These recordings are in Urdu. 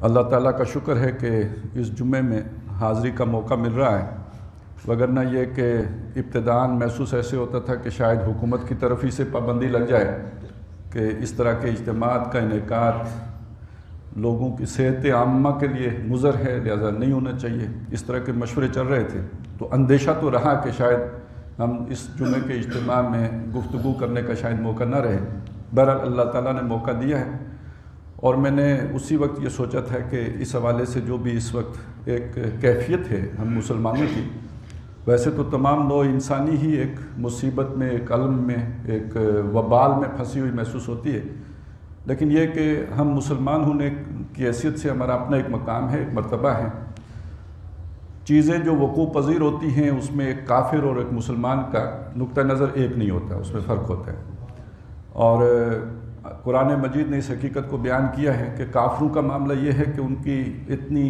اللہ تعالیٰ کا شکر ہے کہ اس جمعے میں حاضری کا موقع مل رہا ہے، وگرنہ یہ کہ ابتداً محسوس ایسے ہوتا تھا کہ شاید حکومت کی طرف ہی سے پابندی لگ جائے کہ اس طرح کے اجتماعات کا انعقاد لوگوں کی صحت عامہ کے لیے مضر ہے، لہذا نہیں ہونا چاہیے، اس طرح کے مشورے چل رہے تھے۔ تو اندیشہ تو رہا کہ شاید ہم اس جمعے کے اجتماع میں گفتگو کرنے کا شاید موقع نہ رہے۔ بہرحال اللہ تعالیٰ نے موقع دیا ہے، اور میں نے اسی وقت یہ سوچا تھا کہ اس حوالے سے جو بھی اس وقت ایک کیفیت ہے ہم مسلمانوں کی، ویسے تو تمام نوع انسانی ہی ایک مصیبت میں، ایک علم میں، ایک وبال میں پھنسی ہوئی محسوس ہوتی ہے، لیکن یہ کہ ہم مسلمان ہونے کی حیثیت سے ہمارا اپنا ایک مقام ہے، ایک مرتبہ ہے۔ چیزیں جو وقوع پذیر ہوتی ہیں اس میں ایک کافر اور ایک مسلمان کا نقطہ نظر ایک نہیں ہوتا، اس میں فرق ہوتا ہے، اور قرآن مجید نے اس حقیقت کو بیان کیا ہے کہ کافروں کا معاملہ یہ ہے کہ ان کی اتنی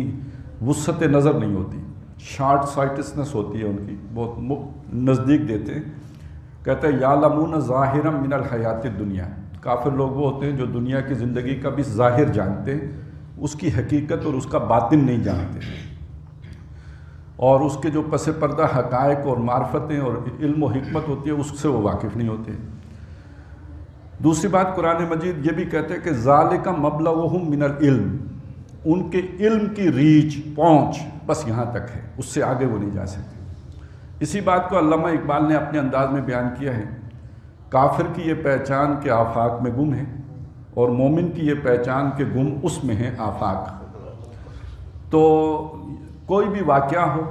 وسعت نظر نہیں ہوتی، شارٹ سائٹسنس ہوتی ہے ان کی، بہت نزدیک دیتے ہیں۔ کہتے ہیں یعلمون ظاہرا من الحیات الدنیا، کافر لوگ وہ ہوتے ہیں جو دنیا کی زندگی کا بھی ظاہر جانتے ہیں، اس کی حقیقت اور اس کا باطن نہیں جانتے، اور اس کے جو پس پردہ حقائق اور معرفتیں اور علم و حکمت ہوتی ہے اس سے وہ واقف نہیں ہوتے۔ دوسری بات قرآن مجید یہ بھی کہتے ہیں کہ ذالک مبلغہم من العلم، ان کے علم کی ریچ، پہنچ بس یہاں تک ہے، اس سے آگے وہ نہیں جا سکتے۔ اسی بات کو علامہ اقبال نے اپنے انداز میں بیان کیا ہے، کافر کی یہ پہچان کہ آفاق میں گم ہے، اور مومن کی یہ پہچان کہ گم اس میں ہے آفاق۔ تو کوئی بھی واقعہ ہو،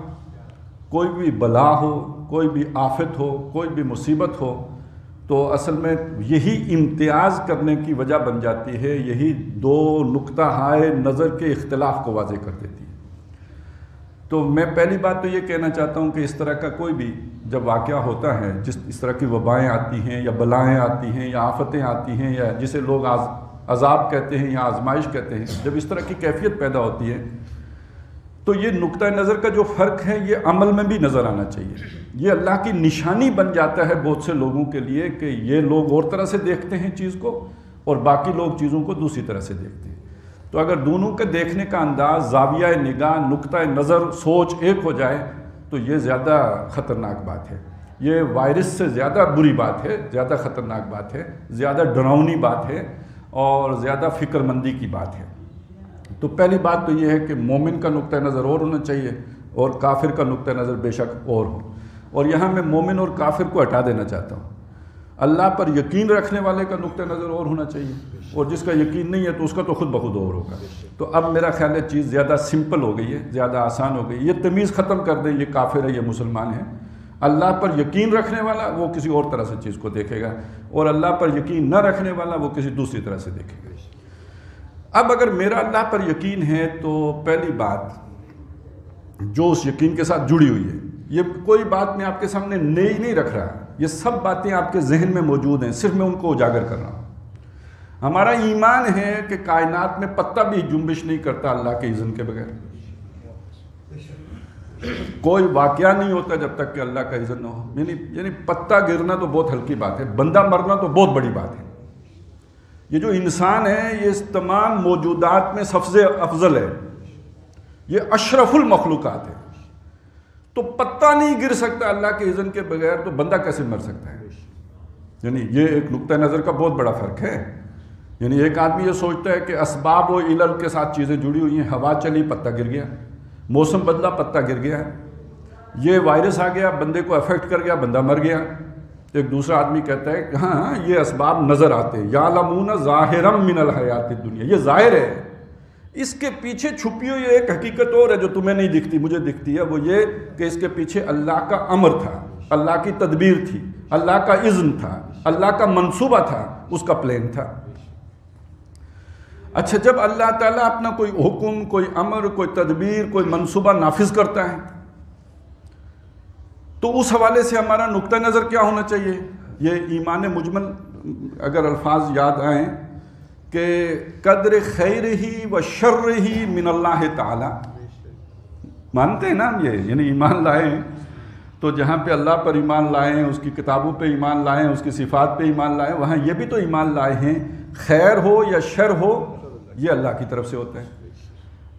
کوئی بھی بلا ہو، کوئی بھی آفت ہو، کوئی بھی مصیبت ہو، تو اصل میں یہی امتیاز کرنے کی وجہ بن جاتی ہے، یہی دو نقطہ ہائے نظر کے اختلاف کو واضح کر دیتی ہے۔ تو میں پہلی بات تو یہ کہنا چاہتا ہوں کہ اس طرح کا کوئی بھی جب واقعہ ہوتا ہے، اس طرح کی وبائیں آتی ہیں یا بلائیں آتی ہیں یا آفتیں آتی ہیں یا جسے لوگ عذاب کہتے ہیں یا آزمائش کہتے ہیں، جب اس طرح کی کیفیت پیدا ہوتی ہے تو یہ نقطہ نظر کا جو فرق ہے یہ عمل میں بھی نظر آنا چاہیے۔ یہ اللہ کی نشانی بن جاتا ہے بہت سے لوگوں کے لیے کہ یہ لوگ اور طرح سے دیکھتے ہیں چیز کو اور باقی لوگ چیزوں کو دوسری طرح سے دیکھتے ہیں۔ تو اگر دونوں کے دیکھنے کا انداز، زاویہ نگاہ، نقطہ نظر، سوچ ایک ہو جائے تو یہ زیادہ خطرناک بات ہے، یہ وائرس سے زیادہ بری بات ہے، زیادہ خطرناک بات ہے، زیادہ ڈراؤنی بات ہے اور زیادہ فکر مندی کی بات ہے۔ تو پہلی بات تو یہ ہے کہ مومن کا نقطہ نظر اور ہونا چاہیے اور کافر کا نقطہ نظر بے شک اور ہو، اور یہاں میں مومن اور کافر کو ہٹا دینا چاہتا ہوں۔ اللہ پر یقین رکھنے والے کا نقطہ نظر اور ہونا چاہیے، اور جس کا یقین نہیں ہے تو اس کا تو خود بخود اور ہوگا۔ تو اب میرا خیال ہے چیز زیادہ سمپل ہو گئی ہے، زیادہ آسان ہو گئی، یہ تمیز ختم کر دیں یہ کافر ہے یہ مسلمان ہے۔ اللہ پر یقین رکھنے والا وہ کسی اور طرح سے چیز کو دیکھے گا، اور اللہ پر یقین نہ رکھنے والا وہ کسی دوسری طرح سے دیکھے گا۔ اب اگر میرا اللہ پر یقین ہے تو پہلی بات جو اس یقین کے ساتھ جڑی ہوئی ہے، یہ کوئی بات میں آپ کے سامنے نئی نہیں رکھ رہا، یہ سب باتیں آپ کے ذہن میں موجود ہیں، صرف میں ان کو اجاگر کر رہا ہوں۔ ہمارا ایمان ہے کہ کائنات میں پتہ بھی جنبش نہیں کرتا اللہ کے اذن کے بغیر، کوئی واقعہ نہیں ہوتا جب تک کہ اللہ کا اذن نہ ہو۔ یعنی پتہ گرنا تو بہت ہلکی بات ہے، بندہ مرنا تو بہت بڑی بات ہے۔ یہ جو انسان ہے یہ اس تمام موجودات میں سب سے افضل ہے، یہ اشرف المخلوقات ہے، تو پتہ نہیں گر سکتا اللہ کے اذن کے بغیر، تو بندہ کیسے مر سکتا ہے؟ یعنی یہ ایک نقطہ نظر کا بہت بڑا فرق ہے۔ یعنی ایک آدمی یہ سوچتا ہے کہ اسباب و علل کے ساتھ چیزیں جڑی ہوئی ہیں، ہوا چلی پتہ گر گیا، موسم بدلا پتہ گر گیا، یہ وائرس آ گیا بندے کو افیکٹ کر گیا، بندہ مر گیا۔ ایک دوسرا آدمی کہتا ہے کہ ہاں یہ اسباب نظر آتے ہیں، یعلمون ظاہرا من الحیات الدنیا، یہ ظاہر ہے، اس کے پیچھے چھپی ہوئی ایک حقیقت اور ہے جو تمہیں نہیں دکھتی مجھے دکھتی ہے، وہ یہ کہ اس کے پیچھے اللہ کا امر تھا، اللہ کی تدبیر تھی، اللہ کا اذن تھا، اللہ کا منصوبہ تھا، اس کا پلان تھا۔ اچھا، جب اللہ تعالیٰ اپنا کوئی حکم، کوئی امر، کوئی تدبیر، کوئی منصوبہ نافذ کرتا ہے تو اس حوالے سے ہمارا نقطہ نظر کیا ہونا چاہیے؟ یہ ایمان مجمل اگر الفاظ یاد آئیں کہ قدر خیر ہی و شر ہی من اللہ تعالی، مانتے ہیں نا ہم یہ، یعنی ایمان لائیں تو جہاں پہ اللہ پر ایمان لائیں، اس کی کتابوں پہ ایمان لائیں، اس کی صفات پہ ایمان لائیں، وہاں یہ بھی تو ایمان لائے ہیں خیر ہو یا شر ہو یہ اللہ کی طرف سے ہوتا ہے۔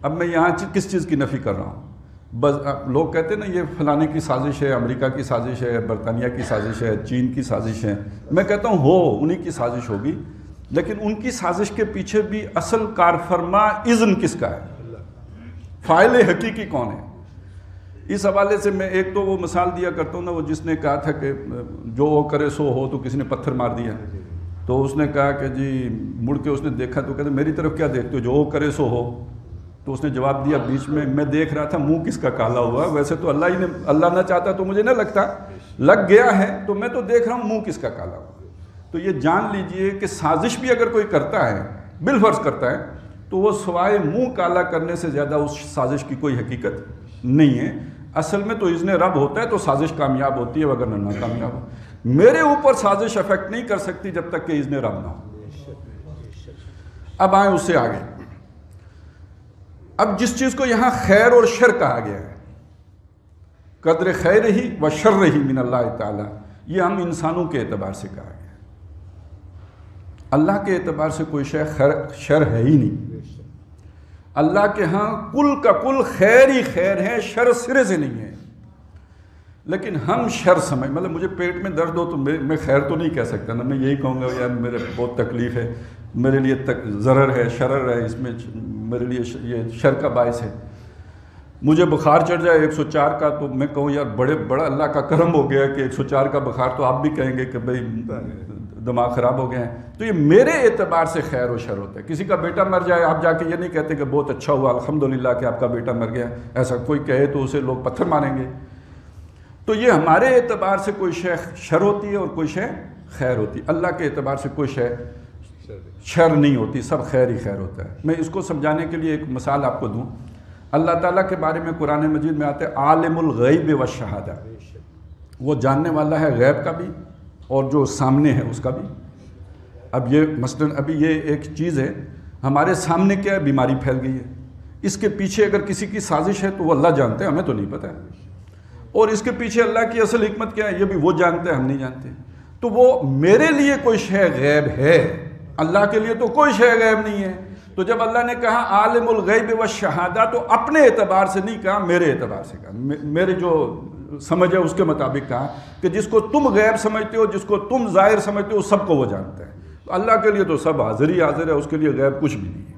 اب میں یہاں کس چیز کی نفی کر رہا ہوں؟ بس لوگ کہتے ہیں نا یہ فلانے کی سازش ہے، امریکہ کی سازش ہے، برطانیہ کی سازش ہے، چین کی سازش ہے. میں کہتا ہوں انہی کی سازش ہوگی، لیکن ان کی سازش کے پیچھے بھی اصل کارفرما اذن کس کا ہے؟ فاعل حقیقی کون ہے؟ اس حوالے سے میں ایک تو وہ مثال دیا کرتا ہوں نا، وہ جس نے کہا تھا کہ جو وہ کرے سو ہو، تو کسی نے پتھر مار دیا. تو اس نے کہا کہ جی مڑ کے اس نے دیکھا تو کہتے میری طرف کیا دیکھتے ہو، جو وہ کرے سو ہو. تو اس نے جواب دیا بیچ میں دیکھ رہا تھا منہ کس کا کالا ہوا، ویسے تو اللہ نہ چاہتا تو مجھے نہ لگتا، لگ گیا ہے تو میں تو دیکھ رہا ہوں منہ کس کا کالا ہوا. تو یہ جان لیجئے کہ سازش بھی اگر کوئی کرتا ہے، بالفرض کرتا ہے، تو وہ سوائے منہ کالا کرنے سے زیادہ اس سازش کی کوئی حقیقت نہیں ہے. اصل میں تو اذن رب ہوتا ہے تو سازش کامیاب ہوتی ہے، وگرنہ ناکامیاب ہو. میرے اوپر سازش افیکٹ نہیں کر سکتی جب تک کہ اذن رب نہ ہو. اب آئیں اس سے آگے. اب جس چیز کو یہاں خیر اور شر کہا گیا ہے، قدر خیر ہی و شر ہی من اللہ تعالی، یہ ہم انسانوں کے اعتبار سے کہا گیا ہے. اللہ کے اعتبار سے کوئی شر ہے ہی نہیں. اللہ کے ہاں کل کا کل خیر ہی خیر ہے، شر سرے سے نہیں ہے. لیکن ہم شر مطلب مجھے پیٹ میں درد ہو تو میں خیر تو نہیں کہہ سکتا نا، میں یہی کہوں گا یار میرے بہت تکلیف ہے، میرے لیے ضرر ہے، شرر ہے، اس میں میرے لیے یہ شر کا باعث ہے. مجھے بخار چڑھ جائے 104 کا تو میں کہوں یار بڑا اللہ کا کرم ہو گیا کہ 104 کا بخار، تو آپ بھی کہیں گے کہ بھئی دماغ خراب ہو گئے ہیں. تو یہ میرے اعتبار سے خیر و شر ہوتا ہے. کسی کا بیٹا مر جائے، آپ جا کے یہ نہیں کہتے کہ بہت اچھا ہوا الحمدللہ کہ آپ کا بیٹا مر گیا. ایسا کوئی کہے تو اسے لوگ پتھر ماریں گے. تو یہ ہمارے اعتبار سے کوئی شے شر ہوتی ہے اور کوئی شے خیر ہوتی ہے. اللہ کے اعتبار سے کوئی شے شر نہیں ہوتی، سب خیر ہی خیر ہوتا ہے. میں اس کو سمجھانے کے لیے ایک مثال آپ کو دوں. اللہ تعالیٰ کے بارے میں قرآن مجید میں آتے عالم الغیب والشہادہ، وہ جاننے والا ہے غیب کا بھی اور جو سامنے ہے اس کا بھی. اب یہ مثلاً ابھی یہ ایک چیز ہے ہمارے سامنے، کیا ہے؟ بیماری پھیل گئی ہے. اس کے پیچھے اگر کسی کی سازش ہے تو وہ اللہ جانتے ہیں، ہمیں تو نہیں پتہ ہے. اور اس کے پیچھے اللہ کی اصل حکمت کیا ہے یہ بھی وہ جانتے ہیں، ہم نہیں جانتے. تو وہ میرے لیے کوئی شے غیب ہے، اللہ کے لیے تو کوئی شے غیب نہیں ہے. تو جب اللہ نے کہا عالم الغیب والشہادہ تو اپنے اعتبار سے نہیں کہا، میرے اعتبار سے کہا. میرے جو سمجھ ہے اس کے مطابق کہا کہ جس کو تم غیب سمجھتے ہو، جس کو تم ظاہر سمجھتے ہو، سب کو وہ جانتا ہے. تو اللہ کے لیے تو سب حاضر ہی حاضر ہے، اس کے لیے غیب کچھ بھی نہیں ہے.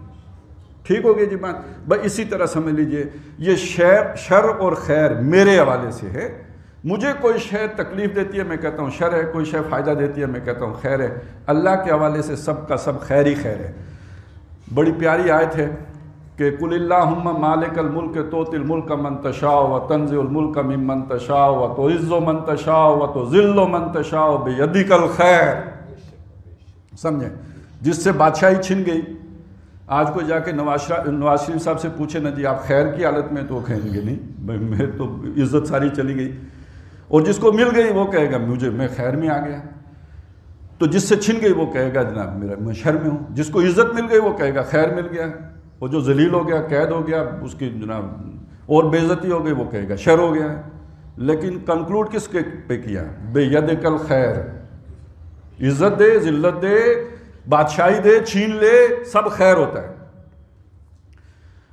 ٹھیک ہو گئی جی بات؟ بس اسی طرح سمجھ لیجئے یہ شر اور خیر میرے حوالے سے ہے. مجھے کوئی شے تکلیف دیتی ہے میں کہتا ہوں شر ہے، کوئی شے فائدہ دیتی ہے میں کہتا ہوں خیر ہے. اللہ کے حوالے سے سب کا سب خیر ہی خیر ہے. بڑی پیاری آیت ہے کہ قل اللہم مالک الملک تؤتی الملک من تشاء وتنزع الملک ممن تشاء وتعز من تشاء وتذل من تشاء بیدک الخیر. سمجھیں؟ جس سے بادشاہی چھن گئی. آج کوئی جا کے نواز شریف صاحب سے پوچھے نا جی آپ خیر کی حالت میں، تو کہیں گے نہیں، میں تو عزت ساری چلی گئی. اور جس کو مل گئی وہ کہے گا میں خیر میں آ گیا. تو جس سے چھن گئی وہ کہے گا جناب میں شر میں ہوں. جس کو عزت مل گئی وہ کہے گا خیر مل گیا. اور جو ذلیل ہو گیا، قید ہو گیا، اس کی جناب اور بے عزتی ہو گئی، وہ کہے گا شر ہو گیا. لیکن کنکلوڈ کس کے پہ کیا؟ بیدک الخیر. عزت دے، ذلت دے، بادشاہی دے، چھین لے، سب خیر ہوتا ہے.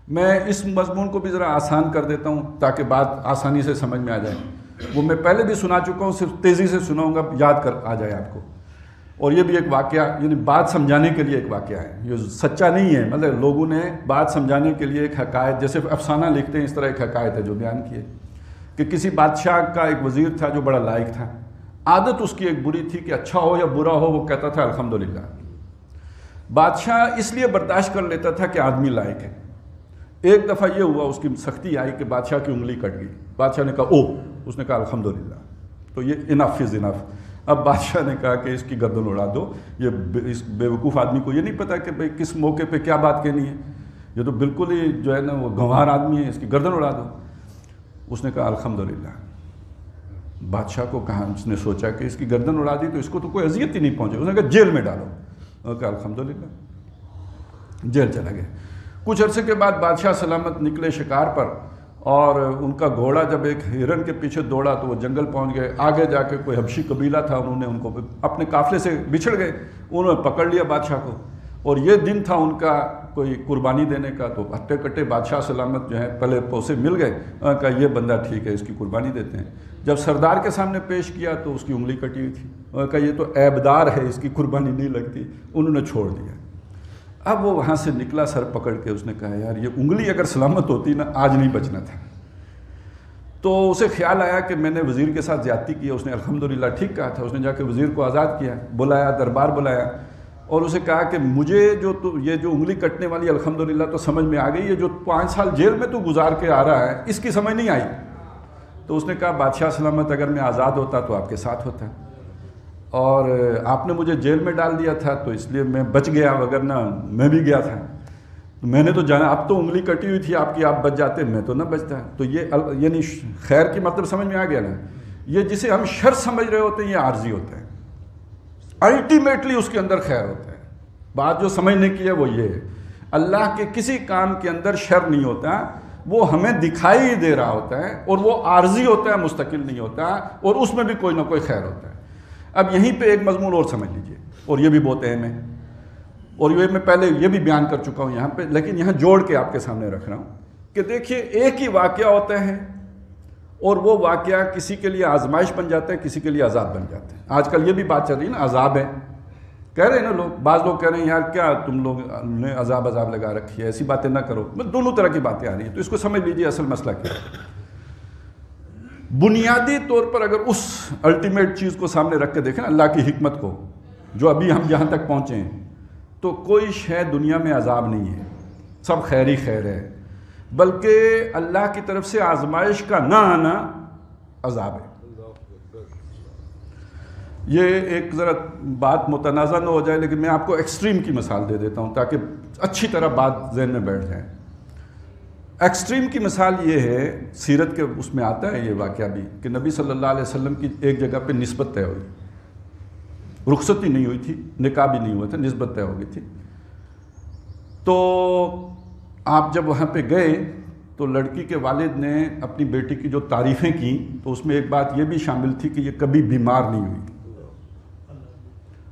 میں اس مضمون کو بھی ذرا آسان کر دیتا ہوں تاکہ بات آسانی سے سمجھ میں آ جائے. وہ میں پہلے بھی سنا چکا ہوں، صرف تیزی سے سناؤں گا، یاد کر آ جائے آپ کو. اور یہ بھی ایک واقعہ، یعنی بات سمجھانے کے لیے ایک واقعہ ہے، یہ سچا نہیں ہے. مطلب لوگوں نے بات سمجھانے کے لیے ایک حقائق، جیسے افسانہ لکھتے ہیں اس طرح ایک حقائق ہے جو بیان کیے کہ کسی بادشاہ کا ایک وزیر تھا جو بڑا لائق تھا. عادت اس کی ایک بری تھی کہ اچھا ہو یا برا ہو وہ کہتا تھا الحمدللہ. بادشاہ اس لیے برداشت کر لیتا تھا کہ آدمی لائق ہے. ایک دفعہ یہ ہوا اس کی سختی آئی کہ بادشاہ کی انگلی کٹ گئی. بادشاہ نے کہا اس نے کہا الحمدللہ. تو یہ انف از انف. اب بادشاہ نے کہا کہ اس کی گردن اڑا دو. اس بے وقوف آدمی کو یہ نہیں پتا کہ بھئی کس موقع پہ کیا بات کہنی ہے. یہ تو بالکل ہی جو ہے نا وہ گنوار آدمی ہے، اس کی گردن اڑا دو. اس نے کہا الحمدللہ. بادشاہ کو کہا، اس نے سوچا کہ اس کی گردن اڑا دی تو اس کو تو کوئی اذیت ہی نہیں پہنچے. اس نے کہا جیل میں ڈالو. انہوں نے کہا الحمدللہ. جیل چلا گیا. کچھ عرصے کے بعد بادشاہ سلامت نکلے شکار پر، اور ان کا گھوڑا جب ایک ہرن کے پیچھے دوڑا تو وہ جنگل پہنچ گئے. آگے جا کے کوئی حبشی قبیلہ تھا، انہوں نے ان کو اپنے قافلے سے بچھڑ گئے. انہوں نے پکڑ لیا بادشاہ کو اور یہ دن تھا ان کا کوئی قربانی دینے کا، تو ہٹے کٹے بادشاہ سلامت جو ہے پہلے پوسے مل گئے، انہوں نے کہا یہ بندہ ٹھیک ہے، اس کی قربانی دیتے ہیں۔ جب سردار کے سامنے پیش کیا تو اس کی انگلی کٹی ہوئی تھی، انہوں نے کہا یہ تو عیبدار ہے، اس کی قربانی نہیں لگتی، انہوں نے چھوڑ دیا۔ اب وہ وہاں سے نکلا سر پکڑ کے، اس نے کہا یار یہ انگلی اگر سلامت ہوتی نا آج نہیں بچنا تھا۔ تو اسے خیال آیا کہ میں نے وزیر کے ساتھ زیادتی کی، اس نے الحمدللہ ٹھیک کہا تھا، اس نے جا کے وزیر کو آزاد کیا، بلایا، دربار بلایا، اور اسے کہا کہ مجھے یہ جو انگلی کٹنے والی الحمدللہ تو سمجھ میں آ گئی، یہ جو 5 سال جیل میں تو گزار کے آ رہا ہے اس کی سمجھ نہیں آئی۔ تو اس نے کہا بادشاہ سلامت اگر میں آزاد ہوتا تو آپ کے ساتھ ہوتا، اور آپ نے مجھے جیل میں ڈال دیا تھا تو اس لیے میں بچ گیا، وگرنہ میں بھی گیا تھا۔ میں نے تو جانا، اب تو انگلی کٹی ہوئی تھی آپ کی، آپ بچ جاتے، میں تو نہ بچتا۔ تو یہ یعنی خیر کی مطلب سمجھ میں آ گیا نا۔ یہ جسے ہم شر سمجھ رہے ہوتے ہیں یہ عارضی ہوتا ہے، الٹیمیٹلی اس کے اندر خیر ہوتا ہے۔ بات جو سمجھنے کی ہے وہ یہ ہے، اللہ کے کسی کام کے اندر شر نہیں ہوتا، وہ ہمیں دکھائی دے رہا ہوتا ہے، اور وہ عارضی ہوتا ہے، مستقل نہیں ہوتا، اور اس میں بھی کوئی نہ کوئی خیر ہوتا ہے۔ اب یہیں پہ ایک مضمون اور سمجھ لیجئے، اور یہ بھی بہت اہم ہے، اور یہ میں پہلے یہ بھی بیان کر چکا ہوں یہاں پہ، لیکن یہاں جوڑ کے آپ کے سامنے رکھ رہا ہوں کہ دیکھیے ایک ہی واقعہ ہوتا ہے، اور وہ واقعہ کسی کے لیے آزمائش بن جاتا ہے، کسی کے لیے عذاب بن جاتا ہے۔ آج کل یہ بھی بات چل رہی ہے نا، عذاب ہے، کہہ رہے ہیں نا لوگ، بعض لوگ کہہ رہے ہیں یار کیا تم لوگ نے عذاب لگا رکھی ہے، ایسی باتیں نہ کرو۔ دونوں طرح کی باتیں آ رہی ہیں، تو اس کو سمجھ لیجیے اصل مسئلہ کیا ہے۔ بنیادی طور پر اگر اس الٹیمیٹ چیز کو سامنے رکھ کے دیکھیں نا، اللہ کی حکمت کو، جو ابھی ہم جہاں تک پہنچے ہیں، تو کوئی شے دنیا میں عذاب نہیں ہے، سب خیر ہی خیر ہے، بلکہ اللہ کی طرف سے آزمائش کا نہ آنا عذاب ہے۔ یہ ایک ذرا بات متنازع نہ ہو جائے، لیکن میں آپ کو ایکسٹریم کی مثال دے دیتا ہوں تاکہ اچھی طرح بات ذہن میں بیٹھ جائے۔ ایکسٹریم کی مثال یہ ہے، سیرت کے اس میں آتا ہے یہ واقعہ بھی، کہ نبی صلی اللہ علیہ وسلم کی ایک جگہ پہ نسبت طے ہوئی، رخصتی نہیں ہوئی تھی، نکاح بھی نہیں ہوا تھا، نسبت طے ہو گئی تھی۔ تو آپ جب وہاں پہ گئے تو لڑکی کے والد نے اپنی بیٹی کی جو تعریفیں کی، تو اس میں ایک بات یہ بھی شامل تھی کہ یہ کبھی بیمار نہیں ہوئی۔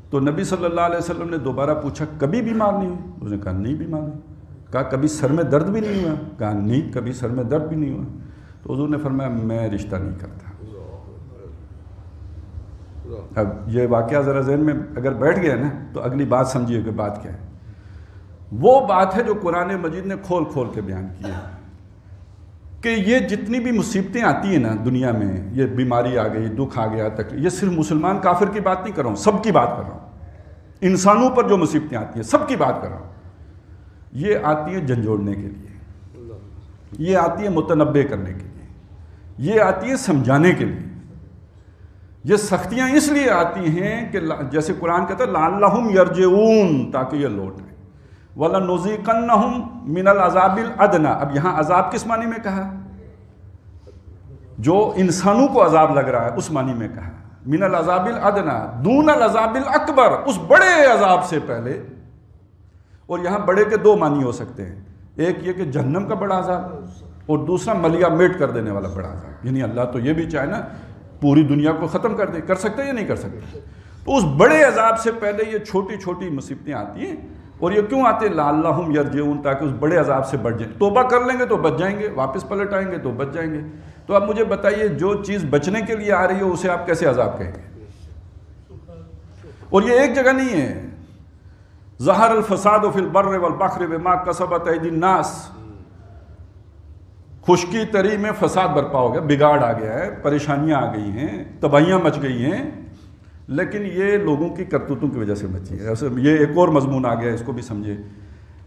تو نبی صلی اللہ علیہ وسلم نے دوبارہ پوچھا کبھی بیمار نہیں ہوئی؟ اس نے کہا نہیں بیمار نہیں۔ کہا کبھی سر میں درد بھی نہیں ہوا؟ کہا نہیں کبھی سر میں درد بھی نہیں ہوا۔ تو حضور نے فرمایا میں رشتہ نہیں کرتا۔ اب یہ واقعہ ذرا ذہن میں اگر بیٹھ گیا نا تو اگلی بات سمجھیے کہ بات کیا ہے۔ وہ بات ہے جو قرآن مجید نے کھول کھول کے بیان کی ہے کہ یہ جتنی بھی مصیبتیں آتی ہیں نا دنیا میں، یہ بیماری آ گئی، دکھ آ گیا، تکلیف، یہ صرف مسلمان کافر کی بات نہیں کر رہا ہوں، سب کی بات کر رہا ہوں۔ انسانوں پر جو مصیبتیں آتی ہیں سب کی بات کر رہا ہوں۔ یہ آتی ہیں جھنجھوڑنے کے لیے، یہ آتی ہے متنبع کرنے کے لیے، یہ آتی ہے سمجھانے کے لیے۔ یہ سختیاں اس لیے آتی ہیں کہ جیسے قرآن کہتا ہے لعلہم یرجعون، تاکہ یہ لوٹیں۔ وَلَنُذِيقَنَّهُم مِّنَ الْعَذَابِ الْأَدْنَىٰ، اب یہاں عذاب کس معنی میں کہا؟ جو انسانوں کو عذاب لگ رہا ہے اس معنی میں کہا، مِّنَ الْعَذَابِ الْأَدْنَىٰ دُونَ الْعَذَابِ الْأَكْبَرِ، اس بڑے عذاب سے پہلے۔ اور یہاں بڑے کے دو معنی ہو سکتے ہیں، ایک یہ کہ جہنم کا بڑا عذاب، اور دوسرا ملیا میٹ کر دینے والا بڑا عذاب، یعنی اللہ تو یہ بھی چاہے نا پوری دنیا کو ختم کر دے، کر سکتے یا نہیں کر سکتے؟ تو اس بڑے عذاب سے پہلے یہ چھوٹی چھوٹی مصیبتیں آتی ہیں، اور یہ کیوں آتے ہیں؟ لعلہم یرجعون، تاکہ اس بڑے عذاب سے بچ جائیں۔ توبہ کر لیں گے تو بچ جائیں گے، واپس پلٹ آئیں گے تو بچ جائیں گے۔ تو اب مجھے بتائیے جو چیز بچنے کے لیے آ رہی ہو اسے آپ کیسے عذاب کہیں گے؟ اور یہ ایک جگہ نہیں ہے، ظہر الفساد فی البر والبحر بما کسبت ایدی الناس، خشکی تری میں فساد برپا ہو گیا، بگاڑ آ گیا ہے، پریشانیاں آ گئی ہیں، تباہیاں مچ گئی ہیں، لیکن یہ لوگوں کی کرتوتوں کی وجہ سے بچی ہے۔ یہ ایک اور مضمون آ گیا، اس کو بھی سمجھے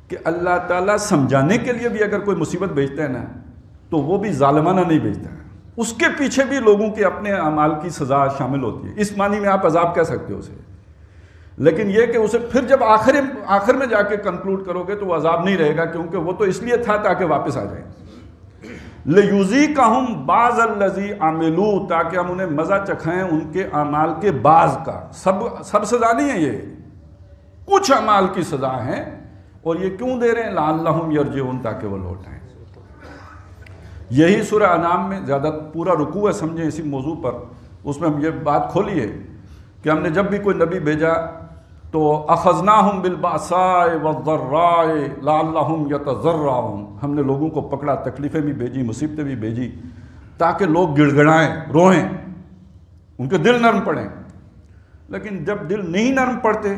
کہ اللہ تعالیٰ سمجھانے کے لیے بھی اگر کوئی مصیبت بھیجتا ہے نا تو وہ بھی ظالمانہ نہیں بھیجتا ہے، اس کے پیچھے بھی لوگوں کے اپنے اعمال کی سزا شامل ہوتی ہے۔ اس معنی میں آپ عذاب کہہ سکتے ہو اسے، لیکن یہ کہ اسے پھر جب آخر میں جا کے کنکلوڈ کرو گے تو وہ عذاب نہیں رہے گا، کیونکہ وہ تو اس لیے تھا تاکہ واپس آ جائیں۔ لِيُذِيقَهُمْ بَعْضَ الَّذِي عَمِلُوا، تاکہ ہم انہیں مزہ چکھائیں ان کے اعمال کے بعض کا۔ سب سزا نہیں ہے، یہ کچھ اعمال کی سزا ہے، اور یہ کیوں دے رہے ہیں؟ لعلہم یرجعون، تاکہ وہ لوٹ آئیں۔ یہی سورہ انعام میں زیادہ پورا رکوع ہے، سمجھیں اسی موضوع پر، اس میں ہم یہ بات کھولی ہے کہ ہم نے جب بھی کوئی نبی بھیجا تو اخذناہم بالبأساء والضراء لعلہم یتضرعون، ہم نے لوگوں کو پکڑا، تکلیفیں بھی بھیجی، مصیبتیں بھی بھیجی، تاکہ لوگ گڑ گڑائیں، روئیں، ان کے دل نرم پڑیں۔ لیکن جب دل نہیں نرم پڑتے،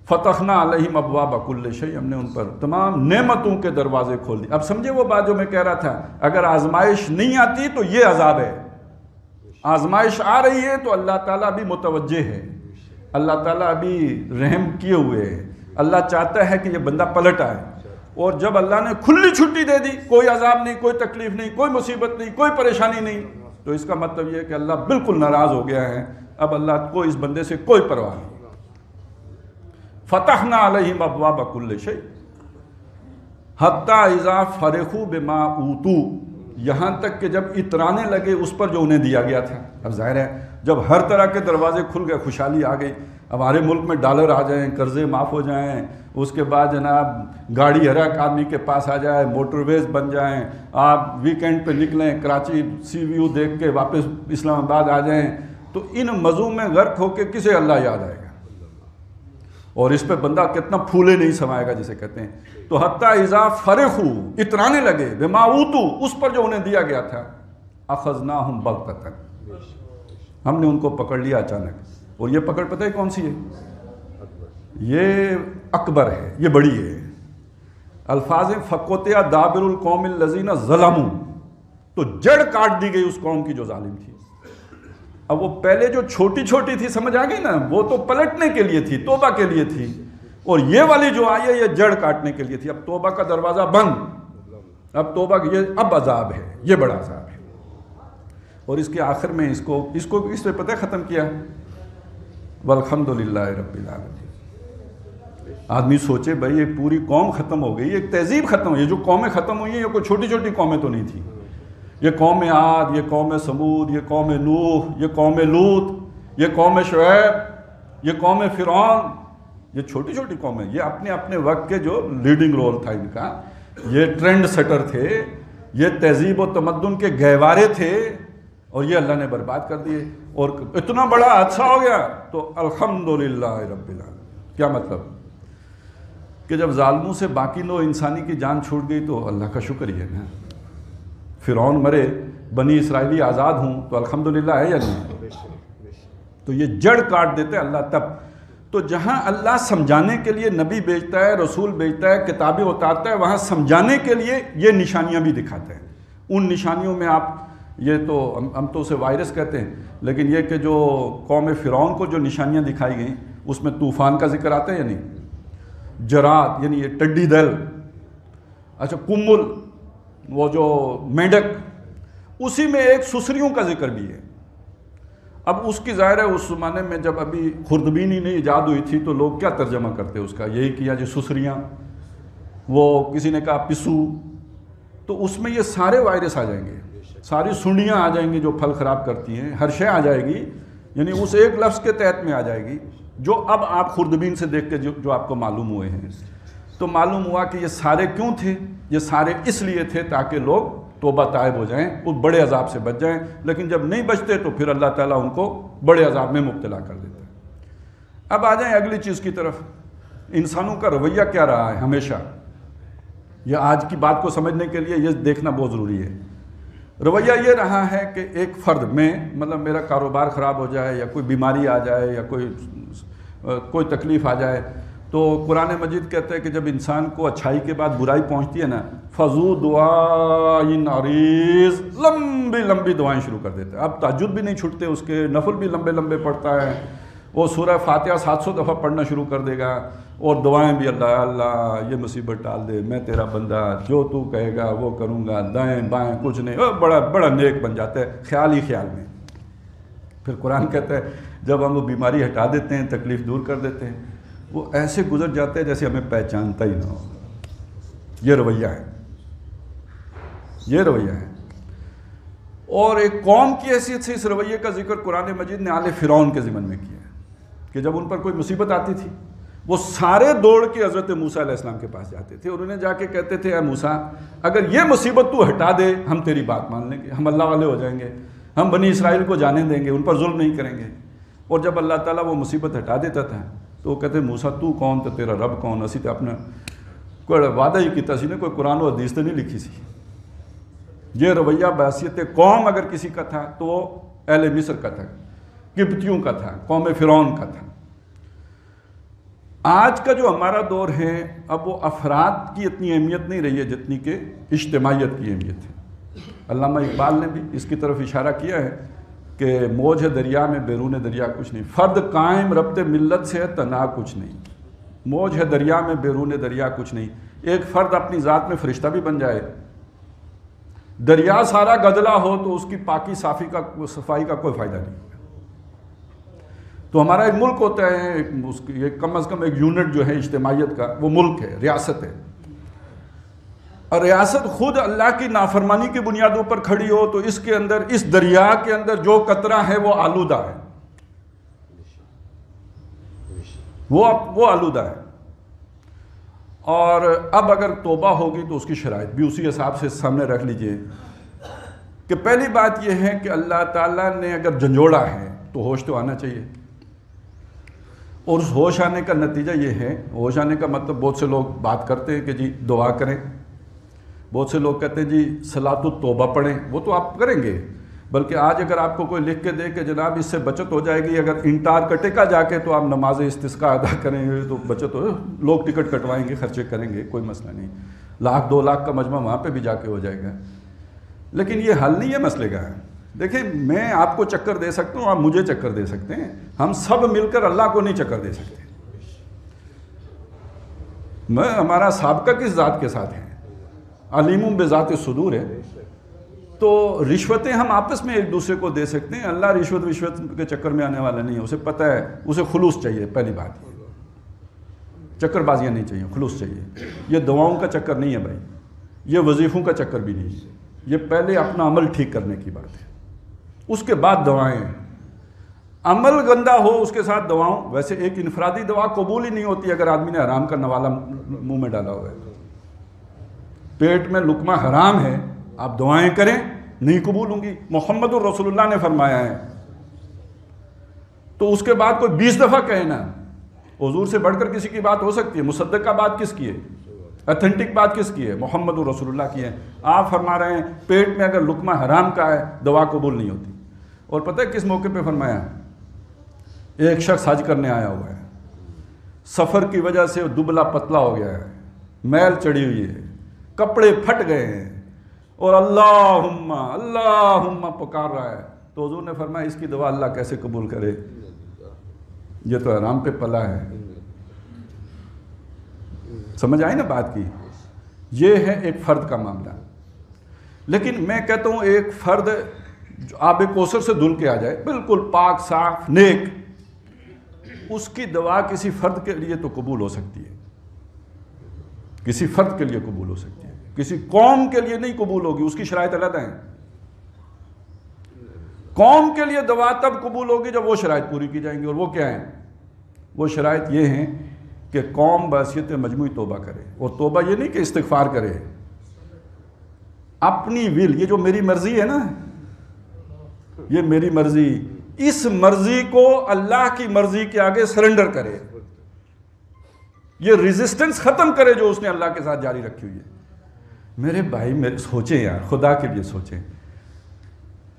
فتحنا علیہم ابواب کل شیء، ہم نے ان پر تمام نعمتوں کے دروازے کھول دیے۔ اب سمجھے وہ بات جو میں کہہ رہا تھا، اگر آزمائش نہیں آتی تو یہ عذاب ہے، آزمائش آ رہی ہے تو اللہ تعالیٰ بھی متوجہ ہے، اللہ تعالیٰ ابھی رحم کیے ہوئے ہے، اللہ چاہتا ہے کہ یہ بندہ پلٹ آئے۔ اور جب اللہ نے کھلی چھٹی دے دی، کوئی عذاب نہیں، کوئی تکلیف نہیں، کوئی مصیبت نہیں، کوئی پریشانی نہیں، تو اس کا مطلب یہ ہے کہ اللہ بالکل ناراض ہو گیا ہے، اب اللہ کو اس بندے سے کوئی پرواہ نہیں۔ فتحنا علیہم ابواب کل شیء حتی اذا فرحوا بما اوتوا، یہاں تک کہ جب اترانے لگے اس پر جو انہیں دیا گیا تھا۔ اب ظاہر ہے جب ہر طرح کے دروازے کھل گئے، خوشحالی آ گئی، اب ہمارے ملک میں ڈالر آ جائیں، قرضے معاف ہو جائیں، اس کے بعد جناب گاڑی ہر ایک آدمی کے پاس آ جائے، موٹر ویز بن جائیں، آپ ویکینڈ پہ نکلیں کراچی سی ویو دیکھ کے واپس اسلام آباد آ جائیں، تو ان مزوں میں غرق ہو کے کسے اللہ یاد آئے گا؟ اور اس پہ بندہ کتنا پھولے نہیں سمائے گا جسے کہتے ہیں۔ تو حتی اذا فرحوا، اترانے لگے، بما اوتوا، اس پر جو انہیں دیا گیا تھا، اخذناہم بغتۃ، ہم نے ان کو پکڑ لیا اچانک۔ اور یہ پکڑ پتہ ہے کون سی ہے؟ یہ اکبر ہے، یہ بڑی ہے۔ الفاظ فقطع دابر القوم الذین ظلموا، تو جڑ کاٹ دی گئی اس قوم کی جو ظالم تھی۔ اب وہ پہلے جو چھوٹی چھوٹی تھی، سمجھ آ گئی نا، وہ تو پلٹنے کے لیے تھی، توبہ کے لیے تھی، اور یہ والی جو آئی ہے یہ جڑ کاٹنے کے لیے تھی۔ اب توبہ کا دروازہ بند، اب توبہ یہ اب عذاب ہے، یہ بڑا عذاب ہے۔ اور اس کے آخر میں اس پہ پتہ ختم کیا، والحمدللہ رب العالمین۔ آدمی سوچے بھائی ایک پوری قوم ختم ہو گئی، ایک تہذیب ختم ہوئی، یہ جو قومیں ختم ہوئی ہیں یہ کوئی چھوٹی چھوٹی قومیں تو نہیں تھیں، یہ قوم عاد، یہ قوم سمود، یہ قوم نوح، یہ قوم لوط، یہ قوم شعیب، یہ قوم فرعون، یہ چھوٹی چھوٹی قومیں، یہ اپنے اپنے وقت کے جو لیڈنگ رول تھا ان کا، یہ ٹرینڈ سیٹر تھے، یہ تہذیب و تمدن کے گہوارے تھے، اور یہ اللہ نے برباد کر دیے، اور اتنا بڑا حادثہ ہو گیا تو الحمدللہ رب العالمین۔ کیا مطلب؟ کہ جب ظالموں سے باقی نوع انسانی کی جان چھوٹ گئی تو اللہ کا شکر ہی ہے نا۔ فرعون مرے، بنی اسرائیلی آزاد ہوں تو الحمدللہ ہے یا نہیں؟ تو یہ جڑ کاٹ دیتے اللہ تب۔ تو جہاں اللہ سمجھانے کے لیے نبی بھیجتا ہے، رسول بھیجتا ہے، کتابیں اتارتا ہے، وہاں سمجھانے کے لیے یہ نشانیاں بھی دکھاتا ہے۔ ان نشانیوں میں آپ یہ تو ہم تو اسے وائرس کہتے ہیں، لیکن یہ کہ جو قوم فرعون کو جو نشانیاں دکھائی گئیں اس میں طوفان کا ذکر آتا ہے یا نہیں؟ جرات یعنی یہ ٹڈی دل، اچھا کمل وہ جو میڈک، اسی میں ایک سسریوں کا ذکر بھی ہے۔ اب اس کی ظاہر ہے اس زمانے میں جب ابھی خوردبین ہی نہیں ایجاد ہوئی تھی تو لوگ کیا ترجمہ کرتے اس کا؟ یہی کیا جی سسریاں، وہ کسی نے کہا پسو، تو اس میں یہ سارے وائرس آ جائیں گے، ساری سنڈیاں آ جائیں گی جو پھل خراب کرتی ہیں، ہر شے آ جائے گی، یعنی اس ایک لفظ کے تحت میں آ جائے گی جو اب آپ خوردبین سے دیکھ کے جو آپ کو معلوم ہوئے ہیں۔ تو معلوم ہوا کہ یہ سارے کیوں تھے؟ یہ سارے اس لیے تھے تاکہ لوگ توبہ طائب ہو جائیں، اس بڑے عذاب سے بچ جائیں، لیکن جب نہیں بچتے تو پھر اللہ تعالیٰ ان کو بڑے عذاب میں مبتلا کر دیتا ہے۔ اب آ جائیں اگلی چیز کی طرف، انسانوں کا رویہ کیا رہا ہے ہمیشہ؟ یہ آج کی بات کو سمجھنے کے لیے یہ دیکھنا بہت ضروری ہے۔ رویہ یہ رہا ہے کہ ایک فرد میں، مطلب میرا کاروبار خراب ہو جائے یا کوئی بیماری آ جائے یا کوئی تکلیف آ جائے، تو قرآن مجید کہتا ہے کہ جب انسان کو اچھائی کے بعد برائی پہنچتی ہے نا، فضو دعائن عریض، لمبی لمبی دعائیں شروع کر دیتا ہے۔ اب تہجد بھی نہیں چھٹتے اس کے، نفل بھی لمبے لمبے پڑھتا ہے، وہ سورہ فاتحہ 700 دفعہ پڑھنا شروع کر دے گا، اور دعائیں بھی اللہ اللہ یہ مصیبت ٹال دے، میں تیرا بندہ، جو تو کہے گا وہ کروں گا، دائیں بائیں کچھ نہیں، بڑا بڑا نیک بن جاتا ہے خیال ہی خیال میں۔ پھر قرآن کہتا ہے جب ہم وہ بیماری ہٹا دیتے ہیں، تکلیف دور کر دیتے ہیں، وہ ایسے گزر جاتے ہیں جیسے ہمیں پہچانتا ہی نہ ہو۔ یہ رویہ ہے، یہ رویہ ہے۔ اور ایک قوم کی حیثیت سے اس رویے کا ذکر قرآن مجید نے آل فرعون کے ضمن میں کیا ہے کہ جب ان پر کوئی مصیبت آتی تھی وہ سارے دوڑ کے حضرت موسیٰ علیہ السلام کے پاس جاتے تھے اور انہیں جا کے کہتے تھے اے موسیٰ اگر یہ مصیبت تو ہٹا دے ہم تیری بات مان لیں گے، ہم اللہ والے ہو جائیں گے، ہم بنی اسرائیل کو جانے دیں گے، ان پر ظلم نہیں کریں گے۔ اور جب اللہ تعالیٰ وہ مصیبت ہٹا دیتا تھا تو وہ کہتے موسیٰ تو کون تے تیرا رب کون؟ اسی تے اپنا کوئی وعدہ ہی کیتا سی نے، کوئی قرآن و حدیث تے نہیں لکھی سی. یہ رویہ بحیثیت قوم اگر کسی کا تھا تو وہ اہل مصر کا تھا، قبطیوں کا تھا، قوم فرعون کا تھا. آج کا جو ہمارا دور ہے اب وہ افراد کی اتنی اہمیت نہیں رہی ہے جتنی کہ اجتماعیت کی اہمیت ہے. علامہ اقبال نے بھی اس کی طرف اشارہ کیا ہے کہ موج ہے دریا میں بیرون دریا کچھ نہیں، فرد قائم ربط ملت سے ہے تنہا کچھ نہیں. موج ہے دریا میں بیرون دریا کچھ نہیں. ایک فرد اپنی ذات میں فرشتہ بھی بن جائے، دریا سارا گدلا ہو تو اس کی پاکی صفائی کا کوئی فائدہ نہیں. تو ہمارا ایک ملک ہوتا ہے، یہ کم از کم ایک یونٹ جو ہے اجتماعیت کا، وہ ملک ہے، ریاست ہے. اور ریاست خود اللہ کی نافرمانی کی بنیادوں پر کھڑی ہو تو اس کے اندر، اس دریا کے اندر جو قطرہ ہے وہ آلودہ ہے، وہ آلودہ ہے. اور اب اگر توبہ ہوگی تو اس کی شرائط بھی اسی حساب سے سامنے رکھ لیجئے کہ پہلی بات یہ ہے کہ اللہ تعالیٰ نے اگر جھنجھوڑا ہے تو ہوش تو آنا چاہیے. اور اس ہوش آنے کا نتیجہ یہ ہے، ہوش آنے کا مطلب بہت سے لوگ بات کرتے ہیں کہ جی دعا کریں، بہت سے لوگ کہتے ہیں جی صلاۃ التوبہ پڑھیں، وہ تو آپ کریں گے. بلکہ آج اگر آپ کو کوئی لکھ کے دے کہ جناب اس سے بچت ہو جائے گی، اگر انٹارکٹیکا کا جا کے تو آپ نماز استسقاء ادا کریں گے تو بچت ہو، لوگ ٹکٹ کٹوائیں گے، خرچے کریں گے، کوئی مسئلہ نہیں. 1,00,000 2 لاکھ کا مجمع وہاں پہ بھی جا کے ہو جائے گا. لیکن یہ حل نہیں ہے مسئلے کا. دیکھیں میں آپ کو چکر دے سکتا ہوں، آپ مجھے چکر دے سکتے ہیں، ہم سب مل کر اللہ کو نہیں چکر دے سکتے. ہمارا سابقہ کس ذات کے ساتھ ہے؟ علیم بذات الصدور ہے. تو رشوتیں ہم آپس میں ایک دوسرے کو دے سکتے ہیں. اللہ رشوت کے چکر میں آنے والا نہیں ہے، اسے پتہ ہے، اسے خلوص چاہیے. پہلی بات چکر بازیاں نہیں چاہیے، خلوص چاہیے. یہ دعاؤں کا چکر نہیں ہے بھائی، یہ وظیفوں کا چکر بھی نہیں ہے. یہ پہلے اپنا عمل ٹھیک کرنے کی بات ہے، اس کے بعد دعائیں. عمل گندہ ہو اس کے ساتھ دعاؤں. ویسے ایک انفرادی دعا قبول ہی نہیں ہوتی اگر آدمی نے حرام کا نوالا منہ میں ڈالا ہوا ہے. پیٹ میں لقمہ حرام ہے، آپ دعائیں کریں، نہیں قبول ہوں گی. محمد الرسول اللہ نے فرمایا ہے. تو اس کے بعد کوئی 20 دفعہ کہے نا. حضور سے بڑھ کر کسی کی بات ہو سکتی ہے؟ مصدقہ بات کس کی ہے؟ اتھینٹک بات کس کی ہے؟ محمد الرسول اللہ کی ہے. آپ فرما رہے ہیں پیٹ میں اگر لقمہ حرام کا ہے دعا قبول نہیں ہوتی. اور پتہ ہے کس موقع پہ فرمایا؟ ایک شخص حج کرنے آیا ہوا ہے، سفر کی وجہ سے دبلا پتلا ہو گیا ہے، میل چڑھی ہوئی ہے، کپڑے پھٹ گئے ہیں، اور اللہم اللہم پکار رہا ہے. تو حضور نے فرمایا اس کی دعا اللہ کیسے قبول کرے؟ یہ تو حرام پہ پلا ہے. سمجھ آئی نا بات کی؟ یہ ہے ایک فرد کا معاملہ. لیکن میں کہتا ہوں ایک فرد جو آب کوثر سے دھل کے آ جائے، بالکل پاک صاف نیک، اس کی دعا کسی فرد کے لیے تو قبول ہو سکتی ہے، کسی فرد کے لیے قبول ہو سکتی ہے، کسی قوم کے لیے نہیں قبول ہوگی. اس کی شرائط علیحدہ ہیں. قوم کے لیے دعا تب قبول ہوگی جب وہ شرائط پوری کی جائیں گی. اور وہ کیا ہیں؟ وہ شرائط یہ ہیں کہ قوم بحیثیت مجموعی توبہ کرے. اور توبہ یہ نہیں کہ استغفار کرے، اپنی ول، یہ جو میری مرضی ہے نا، یہ میری مرضی، اس مرضی کو اللہ کی مرضی کے آگے سرنڈر کرے. یہ ریزسٹنس ختم کرے جو اس نے اللہ کے ساتھ جاری رکھی ہوئی ہے. میرے بھائی سوچیں یار، خدا کے لیے سوچیں.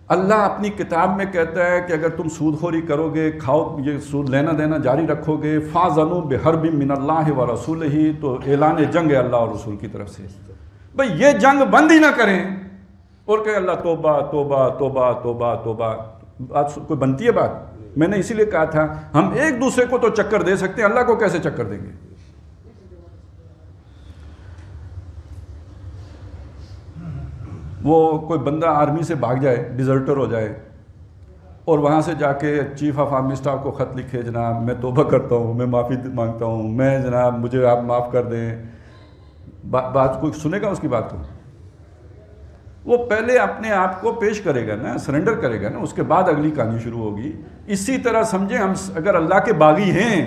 اللہ اپنی کتاب میں کہتا ہے کہ اگر تم سود خوری کرو گے، کھاؤ، یہ سود لینا دینا جاری رکھو گے، فَاذَنُوا بِحَرْبٍ مِّنَ اللَّهِ وَرَسُولِهِ، تو اعلان جنگ ہے اللہ اور رسول کی طرف سے. بھئی یہ جنگ بند ہی نہ کریں اور کہ اللہ توبہ توبہ توبہ توبہ توبہ. بات کوئی بنتی ہے بات؟ میں نے اسی لیے کہا تھا ہم ایک دوسرے کو تو چکر دے سکتے ہیں، اللہ کو کیسے چکر دیں گے؟ وہ کوئی بندہ آرمی سے بھاگ جائے، ڈیزرٹر ہو جائے، اور وہاں سے جا کے چیف آف آرمی اسٹاف کو خط لکھے، جناب میں توبہ کرتا ہوں، میں معافی مانگتا ہوں، میں جناب مجھے آپ معاف کر دیں. بات کوئی سنے گا اس کی بات کو؟ وہ پہلے اپنے آپ کو پیش کرے گا نا، سرنڈر کرے گا نا، اس کے بعد اگلی کہانی شروع ہوگی. اسی طرح سمجھیں ہم اگر اللہ کے باغی ہیں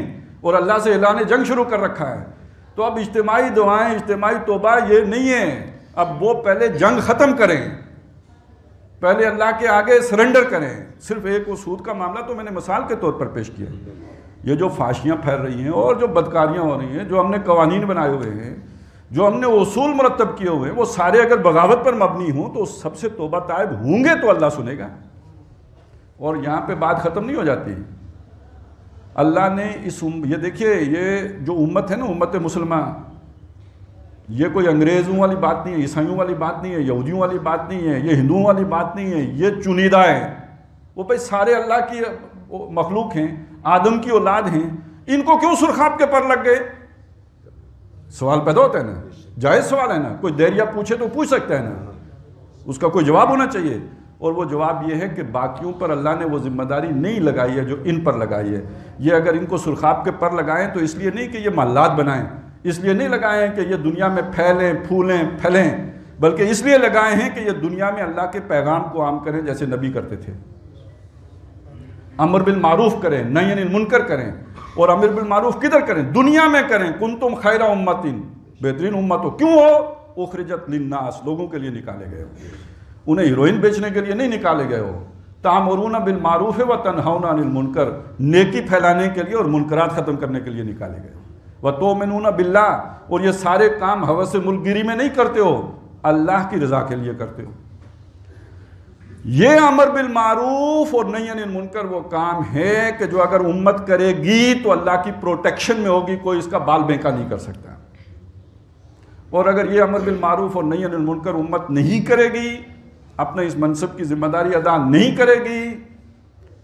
اور اللہ سے اعلان جنگ شروع کر رکھا ہے تو اب اجتماعی دعائیں، اجتماعی توبہ یہ نہیں ہے. اب وہ پہلے جنگ ختم کریں، پہلے اللہ کے آگے سرنڈر کریں. صرف ایک وہ سود کا معاملہ تو میں نے مثال کے طور پر پیش کیا. یہ جو فحاشیاں پھیل رہی ہیں اور جو بدکاریاں ہو رہی ہیں، جو ہم نے قوانین بنائے ہوئے ہیں، جو ہم نے اصول مرتب کیے ہوئے ہیں، وہ سارے اگر بغاوت پر مبنی ہوں تو سب سے توبہ طائب ہوں گے تو اللہ سنے گا۔ اور یہاں پہ بات ختم نہیں ہو جاتی۔ اللہ نے یہ دیکھیے، یہ جو امت ہے نا، امت مسلمہ، یہ کوئی انگریزوں والی بات نہیں ہے، عیسائیوں والی بات نہیں ہے، یہودیوں والی بات نہیں ہے، یہ ہندوؤں والی بات نہیں ہے، یہ چنیدہ ہے۔ وہ بھائی سارے اللہ کی مخلوق ہیں، آدم کی اولاد ہیں، ان کو کیوں سرخاب کے پر لگ گئے؟ سوال پیدا ہوتا ہے نا، جائز سوال ہے نا، کوئی دیریا پوچھے تو پوچھ سکتا ہے نا، اس کا کوئی جواب ہونا چاہیے۔ اور وہ جواب یہ ہے کہ باقیوں پر اللہ نے وہ ذمہ داری نہیں لگائی ہے جو ان پر لگائی ہے۔ یہ اگر ان کو سرخاب کے پر لگائیں تو اس لیے نہیں کہ یہ محلات بنائیں، اس لیے نہیں لگائیں کہ یہ دنیا میں پھیلیں پھولیں پھیلیں، بلکہ اس لیے لگائے ہیں کہ یہ دنیا میں اللہ کے پیغام کو عام کریں جیسے نبی کرتے تھے، امر بالمعروف کریں، نہی عن المنکر کریں۔ اور امر بالمعروف کدھر کریں؟ دنیا میں کریں۔ کنتم خیر امت، بہترین امت ہو، کیوں ہو؟ اخرجت للناس، لوگوں کے لیے نکالے گئے ہو، انہیں ہیروئن بیچنے کے لیے نہیں نکالے گئے ہو۔ تامرون بالمعروف وتنہون عن المنکر، نیکی پھیلانے کے لیے اور منکرات ختم کرنے کے لیے نکالے گئے ہو۔ وتؤمنون باللہ، اور یہ سارے کام ہوس ملک گیری میں نہیں کرتے ہو، اللہ کی رضا کے لیے کرتے ہو۔ یہ امر بالمعروف اور نہی عن المنکر وہ کام ہے کہ جو اگر امت کرے گی تو اللہ کی پروٹیکشن میں ہوگی، کوئی اس کا بال بینکا نہیں کر سکتا۔ اور اگر یہ امر بالمعروف اور نہی عن المنکر امت نہیں کرے گی، اپنے اس منصب کی ذمہ داری ادا نہیں کرے گی،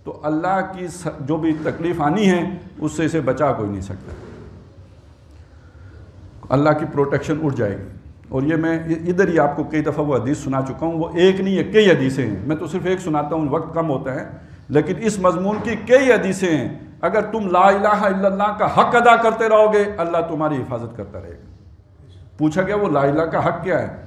تو اللہ کی جو بھی تکلیف آنی ہے اس سے اسے بچا کوئی نہیں سکتا، اللہ کی پروٹیکشن اٹھ جائے گی۔ اور یہ میں ادھر ہی آپ کو کئی دفعہ وہ حدیث سنا چکا ہوں، وہ ایک نہیں ہے، کئی حدیثیں ہیں، میں تو صرف ایک سناتا ہوں، وقت کم ہوتا ہے، لیکن اس مضمون کی کئی حدیثیں ہیں۔ اگر تم لا الہ الا اللہ کا حق ادا کرتے رہو گے، اللہ تمہاری حفاظت کرتا رہے گا۔ پوچھا گیا وہ لا الہ کا حق کیا ہے؟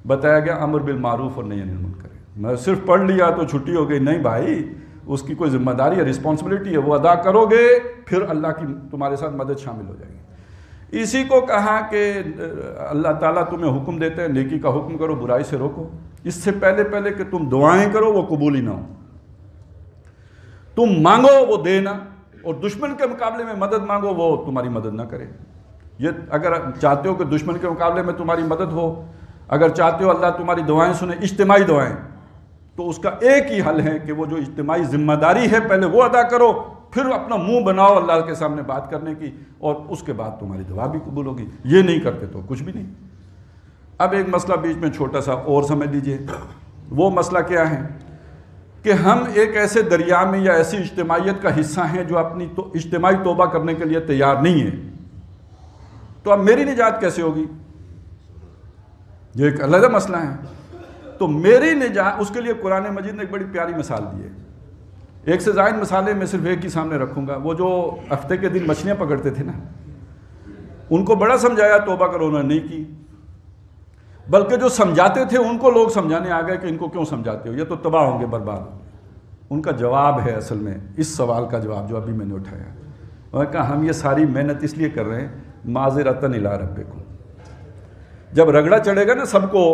بتایا گیا امر بالمعروف اور نہی عن المنکر۔ میں صرف پڑھ لیا تو چھٹی ہو گئی؟ نہیں بھائی، اس کی کوئی ذمہ داری ہے، رسپانسبلٹی ہے، وہ ادا کرو گے پھر اللہ کی تمہارے ساتھ مدد شامل ہو جائے گی۔ اسی کو کہا کہ اللہ تعالیٰ تمہیں حکم دیتے ہیں نیکی کا حکم کرو، برائی سے روکو، اس سے پہلے کہ تم دعائیں کرو وہ قبول ہی نہ ہو، تم مانگو وہ دے نہ، اور دشمن کے مقابلے میں مدد مانگو وہ تمہاری مدد نہ کرے۔ یہ اگر چاہتے ہو کہ دشمن کے مقابلے میں تمہاری مدد ہو، اگر چاہتے ہو اللہ تمہاری دعائیں سنے، اجتماعی دعائیں، تو اس کا ایک ہی حل ہے کہ وہ جو اجتماعی ذمہ داری ہے پہلے وہ ادا کرو، پھر اپنا منہ بناؤ اللہ کے سامنے بات کرنے کی، اور اس کے بعد تمہاری دعا بھی قبول ہوگی۔ یہ نہیں کرتے تو کچھ بھی نہیں۔ اب ایک مسئلہ بیچ میں چھوٹا سا اور سمجھ لیجئے، وہ مسئلہ کیا ہے کہ ہم ایک ایسے دریا میں یا ایسی اجتماعیت کا حصہ ہیں جو اپنی اجتماعی توبہ کرنے کے لیے تیار نہیں ہے، تو اب میری نجات کیسے ہوگی؟ یہ ایک علیحدہ مسئلہ ہے۔ تو میری نجات، اس کے لیے قرآن مجید نے ایک بڑی پیاری مثال دی ہے۔ ایک سے زائد مثالیں میں صرف ایک ہی سامنے رکھوں گا۔ وہ جو ہفتے کے دن مچھلیاں پکڑتے تھے نا، ان کو بڑا سمجھایا توبہ کرو، انہوں نے نہیں کی، بلکہ جو سمجھاتے تھے ان کو لوگ سمجھانے آ گئے کہ ان کو کیوں سمجھاتے ہو، یہ تو تباہ ہوں گے، برباد ہوں گے۔ ان کا جواب ہے اصل میں اس سوال کا جواب جو ابھی میں نے اٹھایا، انہوں نے کہا ہم یہ ساری محنت اس لیے کر رہے ہیں معذرتاً الی ربکم، جب رگڑا چڑھے گا نا سب کو،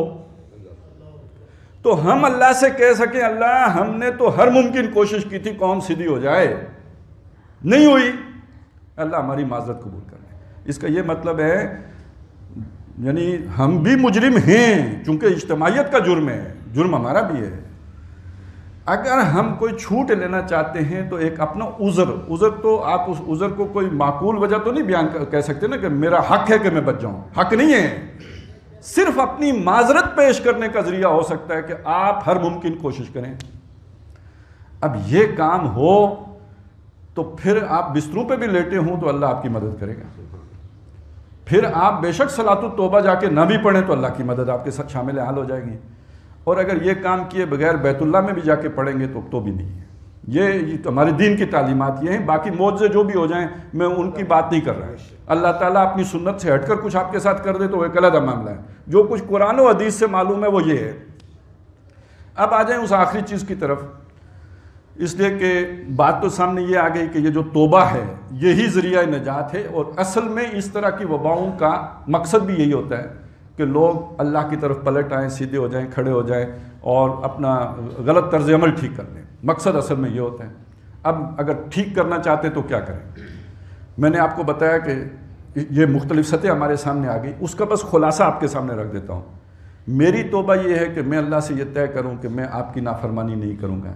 تو ہم اللہ سے کہہ سکیں اللہ ہم نے تو ہر ممکن کوشش کی تھی قوم سیدھی ہو جائے، نہیں ہوئی، اللہ ہماری معذرت قبول کر لے۔ اس کا یہ مطلب ہے یعنی ہم بھی مجرم ہیں، چونکہ اجتماعیت کا جرم ہے، جرم ہمارا بھی ہے۔ اگر ہم کوئی چھوٹ لینا چاہتے ہیں تو ایک اپنا عذر تو آپ اس عذر کو کوئی معقول وجہ تو نہیں بیان کہہ سکتے نا کہ میرا حق ہے کہ میں بچ جاؤں، حق نہیں ہے، صرف اپنی معذرت پیش کرنے کا ذریعہ ہو سکتا ہے کہ آپ ہر ممکن کوشش کریں۔ اب یہ کام ہو تو پھر آپ بستروں پہ بھی لیٹے ہوں تو اللہ آپ کی مدد کرے گا، پھر آپ بے شک صلاۃ التوبہ جا کے نہ بھی پڑھیں تو اللہ کی مدد آپ کے ساتھ شامل حال ہو جائے گی، اور اگر یہ کام کیے بغیر بیت اللہ میں بھی جا کے پڑھیں گے تو بھی نہیں ہے۔ یہ ہمارے دین کی تعلیمات یہ ہیں، باقی معجزے جو بھی ہو جائیں میں ان کی بات نہیں کر رہا ہے۔ اللہ تعالیٰ اپنی سنت سے ہٹ کر کچھ آپ کے ساتھ کر دے تو وہ ایک علیحدہ معاملہ ہے، جو کچھ قرآن و حدیث سے معلوم ہے وہ یہ ہے۔ اب آ جائیں اس آخری چیز کی طرف، اس لیے کہ بات تو سامنے یہ آ گئی کہ یہ جو توبہ ہے یہی ذریعہ نجات ہے، اور اصل میں اس طرح کی وباؤں کا مقصد بھی یہی ہوتا ہے کہ لوگ اللہ کی طرف پلٹ آئیں، سیدھے ہو جائیں، کھڑے ہو جائیں اور اپنا غلط طرز عمل ٹھیک کر لیں، مقصد اصل میں یہ ہوتا ہے۔ اب اگر ٹھیک کرنا چاہتے تو کیا کریں؟ میں نے آپ کو بتایا کہ یہ مختلف سطح ہمارے سامنے آ گئی، اس کا بس خلاصہ آپ کے سامنے رکھ دیتا ہوں۔ میری توبہ یہ ہے کہ میں اللہ سے یہ طے کروں کہ میں آپ کی نافرمانی نہیں کروں گا،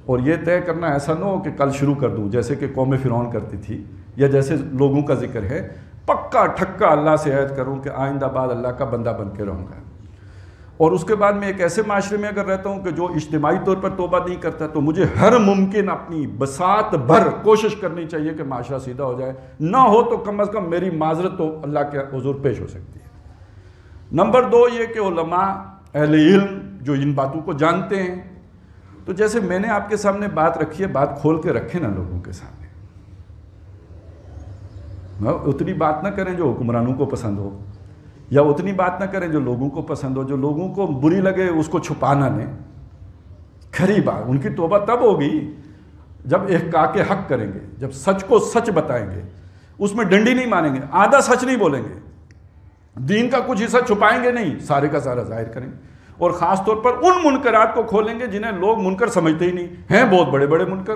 اور یہ طے کرنا ایسا نہ ہو کہ کل شروع کر دوں جیسے کہ قوم فرعون کرتی تھی، یا جیسے لوگوں کا ذکر ہے، پکا ٹھکا اللہ سے عہد کروں کہ آئندہ بعد اللہ کا بندہ بن کے رہوں گا۔ اور اس کے بعد میں ایک ایسے معاشرے میں اگر رہتا ہوں کہ جو اجتماعی طور پر توبہ نہیں کرتا، تو مجھے ہر ممکن اپنی بساط بھر کوشش کرنی چاہیے کہ معاشرہ سیدھا ہو جائے، نہ ہو تو کم از کم میری معذرت تو اللہ کے حضور پیش ہو سکتی ہے۔ نمبر 2 یہ کہ علماء اہل علم جو ان باتوں کو جانتے ہیں، تو جیسے میں نے آپ کے سامنے بات رکھی ہے، بات کھول کے رکھیں نا لوگوں کے سامنے، اتنی بات نہ کریں جو حکمرانوں کو پسند ہو، یا اتنی بات نہ کریں جو لوگوں کو پسند ہو، جو لوگوں کو بری لگے اس کو چھپانا نہیں۔ کھری بات، ان کی توبہ تب ہوگی جب احقاق کے حق کریں گے، جب سچ کو سچ بتائیں گے، اس میں ڈنڈی نہیں مانیں گے، آدھا سچ نہیں بولیں گے، دین کا کچھ حصہ چھپائیں گے نہیں، سارے کا سارا ظاہر کریں گے، اور خاص طور پر ان منکرات کو کھولیں گے جنہیں لوگ منکر سمجھتے ہی نہیں ہیں، بہت بڑے بڑے منکر،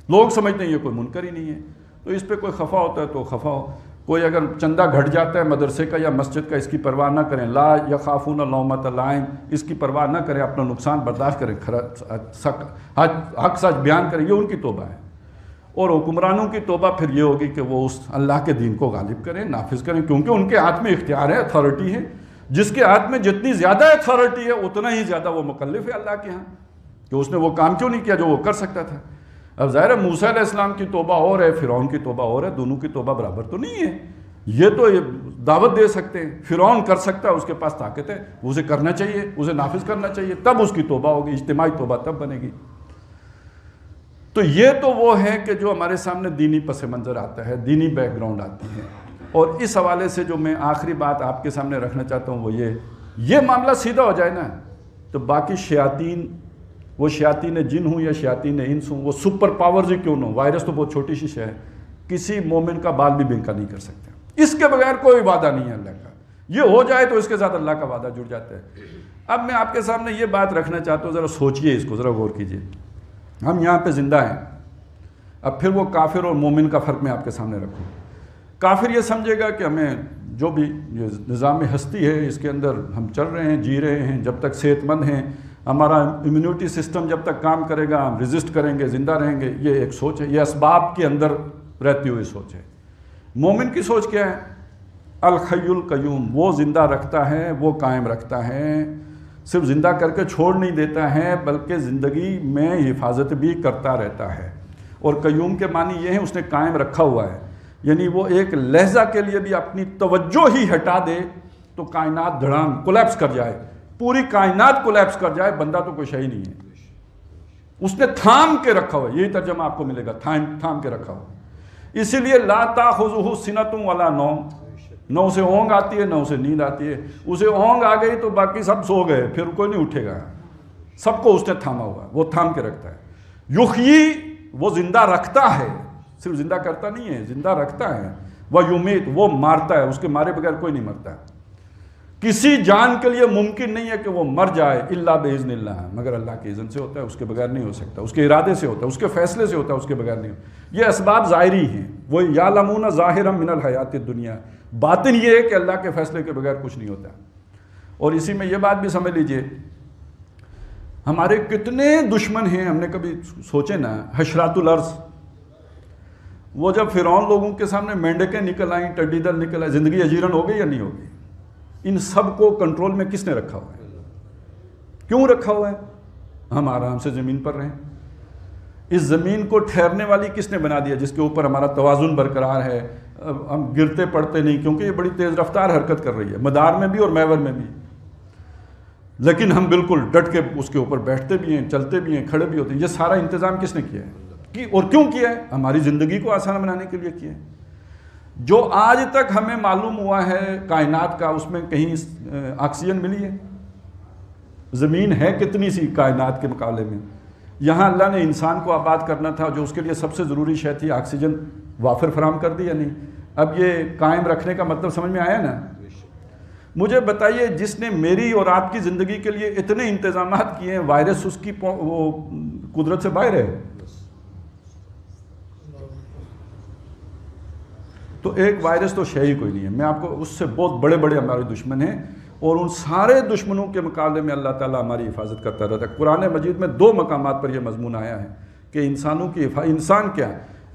لوگ سمجھتے ہیں یہ کوئی منکر ہی نہیں ہے۔ تو اس پہ کوئی خفا ہوتا ہے تو خفا ہو، کوئی اگر چندہ گھٹ جاتا ہے مدرسے کا یا مسجد کا، اس کی پرواہ نہ کریں، لا یخافون لومۃ لائم، اس کی پرواہ نہ کریں، اپنا نقصان برداشت کریں، حق سچ بیان کریں، یہ ان کی توبہ ہے۔ اور حکمرانوں کی توبہ پھر یہ ہوگی کہ وہ اس اللہ کے دین کو غالب کریں، نافذ کریں، کیونکہ ان کے ہاتھ میں اختیار ہے، اتھارٹی ہے، جس کے ہاتھ میں جتنی زیادہ اتھارٹی ہے اتنا ہی زیادہ وہ مکلف ہے اللہ کے ہاں، کہ اس نے وہ کام کیوں نہیں کیا جو وہ کر سکتا تھا۔ اب ظاہر ہے موسیٰ علیہ السلام کی توبہ اور ہے، فرعون کی توبہ اور ہے، دونوں کی توبہ برابر تو نہیں ہے۔ یہ تو دعوت دے سکتے ہیں، فرعون کر سکتا ہے، اس کے پاس طاقت ہے، اسے کرنا چاہیے، اسے نافذ کرنا چاہیے، تب اس کی توبہ ہوگی، اجتماعی توبہ تب بنے گی۔ تو یہ تو وہ ہے کہ جو ہمارے سامنے دینی پس منظر آتا ہے، دینی بیک گراؤنڈ آتی ہے، اور اس حوالے سے جو میں آخری بات آپ کے سامنے رکھنا چاہتا ہوں وہ یہ معاملہ سیدھا ہو جائے نا، تو باقی شیاطین، وہ شیاطین جن ہوں یا شیاطین انس ہوں، وہ سپر پاورز ہی کیوں نہ ہوں، وائرس تو بہت چھوٹی سی شے ہے، کسی مومن کا بال بھی بنکا نہیں کر سکتے، اس کے بغیر کوئی وعدہ نہیں ہے اللہ کا، یہ ہو جائے تو اس کے ساتھ اللہ کا وعدہ جڑ جاتا ہے۔ اب میں آپ کے سامنے یہ بات رکھنا چاہتا ہوں، ذرا سوچئے اس کو، ذرا غور کیجئے، ہم یہاں پہ زندہ ہیں، اب پھر وہ کافر اور مومن کا فرق میں آپ کے سامنے رکھوں۔ کافر یہ سمجھے گا کہ ہمیں جو بھی یہ نظام ہستی ہے اس کے اندر ہم چل رہے ہیں، جی رہے ہیں، جب تک صحت مند ہیں، ہمارا امیونٹی سسٹم جب تک کام کرے گا ہم ریزسٹ کریں گے، زندہ رہیں گے، یہ ایک سوچ ہے، یہ اسباب کے اندر رہتی ہوئی سوچ ہے۔ مومن کی سوچ کیا ہے؟ الحی القیوم، وہ زندہ رکھتا ہے، وہ قائم رکھتا ہے، صرف زندہ کر کے چھوڑ نہیں دیتا ہے بلکہ زندگی میں حفاظت بھی کرتا رہتا ہے۔ اور قیوم کے معنی یہ ہے اس نے قائم رکھا ہوا ہے، یعنی وہ ایک لحظہ کے لیے بھی اپنی توجہ ہی ہٹا دے تو کائنات دھڑام کولیپس کر جائے، پوری کائنات کولیپس کر جائے، بندہ تو کوئی شے ہی نہیں ہے، اس نے تھام کے رکھا ہوا ہے، یہی ترجمہ آپ کو ملے گا، تھام کے رکھا ہوا ہے۔ اسی لیے لا تاخذہ سنۃ ولا نوم، نہ اسے اونگ آتی ہے نہ اسے نیند آتی ہے، اسے اونگ آ گئی تو باقی سب سو گئے، پھر کوئی نہیں اٹھے گا، سب کو اس نے تھاما ہوا ہے، وہ تھام کے رکھتا ہے۔ یحیی، وہ زندہ رکھتا ہے، صرف زندہ کرتا نہیں ہے، زندہ رکھتا ہے، وہ یمیت، وہ مارتا ہے، اس کے مارے بغیر کوئی نہیں مرتا۔ کسی جان کے لیے ممکن نہیں ہے کہ وہ مر جائے الا باذن اللہ، مگر اللہ کے اذن سے ہوتا ہے، اس کے بغیر نہیں ہو سکتا، اس کے ارادے سے ہوتا ہے، اس کے فیصلے سے ہوتا ہے، اس کے بغیر نہیں ہوتا۔ یہ اسباب ظاہری ہیں، وہ یعلمون ظاہرا من الحیات الدنیا، باطن یہ ہے کہ اللہ کے فیصلے کے بغیر کچھ نہیں ہوتا۔ اور اسی میں یہ بات بھی سمجھ لیجئے، ہمارے کتنے دشمن ہیں، ہم نے کبھی سوچے نا، حشرات الارض، وہ جب فرعون لوگوں کے سامنے مینڈکیں نکل آئیں، ٹڈی دل نکل آئے، زندگی اجیرن ہو گئی یا نہیں ہو گئی؟ ان سب کو کنٹرول میں کس نے رکھا ہوا ہے؟ کیوں رکھا ہوا ہے؟ ہم آرام سے زمین پر رہیں، اس زمین کو ٹھہرنے والی کس نے بنا دیا، جس کے اوپر ہمارا توازن برقرار ہے، ہم گرتے پڑتے نہیں، کیونکہ یہ بڑی تیز رفتار حرکت کر رہی ہے، مدار میں بھی اور محور میں بھی، لیکن ہم بالکل ڈٹ کے اس کے اوپر بیٹھتے بھی ہیں، چلتے بھی ہیں، کھڑے بھی ہوتے ہیں۔ یہ سارا انتظام کس نے کیا ہے اور کیوں کیا ہے؟ ہماری زندگی کو آسان بنانے کے لیے کیا ہے۔ جو آج تک ہمیں معلوم ہوا ہے کائنات کا، اس میں کہیں آکسیجن ملی ہے؟ زمین ہے کتنی سی کائنات کے مقابلے میں؟ یہاں اللہ نے انسان کو آباد کرنا تھا، جو اس کے لیے سب سے ضروری شے تھی، آکسیجن وافر فراہم کر دی یا نہیں؟ اب یہ قائم رکھنے کا مطلب سمجھ میں آیا نا؟ مجھے بتائیے، جس نے میری اور آپ کی زندگی کے لیے اتنے انتظامات کیے ہیں، وائرس اس کی وہ قدرت سے باہر ہے؟ تو ایک وائرس تو شے ہی کوئی نہیں ہے. میں آپ کو اس سے بہت بڑے بڑے ہمارے دشمن ہیں، اور ان سارے دشمنوں کے مقابلے میں اللہ تعالیٰ ہماری حفاظت کرتا رہتا ہے. قرآن مجید میں 2 مقامات پر یہ مضمون آیا ہے کہ انسانوں کی انسان کیا،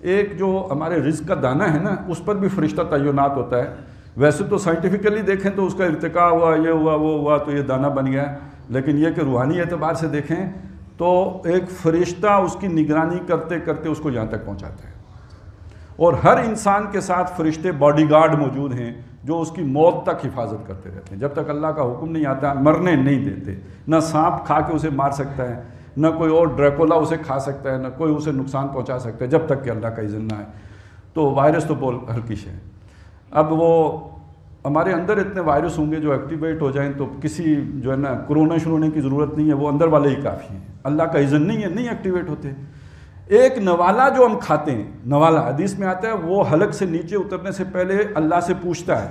ایک جو ہمارے رزق کا دانہ ہے نا، اس پر بھی فرشتہ تعینات ہوتا ہے. ویسے تو سائنٹیفکلی دیکھیں تو اس کا ارتقاء ہوا، یہ ہوا وہ ہوا تو یہ دانہ بن گیا، لیکن یہ کہ روحانی اعتبار سے دیکھیں تو ایک فرشتہ اس کی نگرانی کرتے کرتے اس کو یہاں تک پہنچاتا ہے. اور ہر انسان کے ساتھ فرشتے باڈی گارڈ موجود ہیں جو اس کی موت تک حفاظت کرتے رہتے ہیں. جب تک اللہ کا حکم نہیں آتا مرنے نہیں دیتے. نہ سانپ کھا کے اسے مار سکتا ہے، نہ کوئی اور ڈریکولا اسے کھا سکتا ہے، نہ کوئی اسے نقصان پہنچا سکتا ہے جب تک کہ اللہ کا اذن نہ آئے. تو وائرس تو بول ہلکی ہے. اب وہ ہمارے اندر اتنے وائرس ہوں گے جو ایکٹیویٹ ہو جائیں تو کسی جو ہے نا کورونا شروع ہونے کی ضرورت نہیں ہے، وہ اندر والے ہی کافی ہیں. اللہ کا اذن نہیں ہے، نہیں ایکٹیویٹ ہوتے. ایک نوالا جو ہم کھاتے ہیں، نوالا حدیث میں آتا ہے، وہ حلق سے نیچے اترنے سے پہلے اللہ سے پوچھتا ہے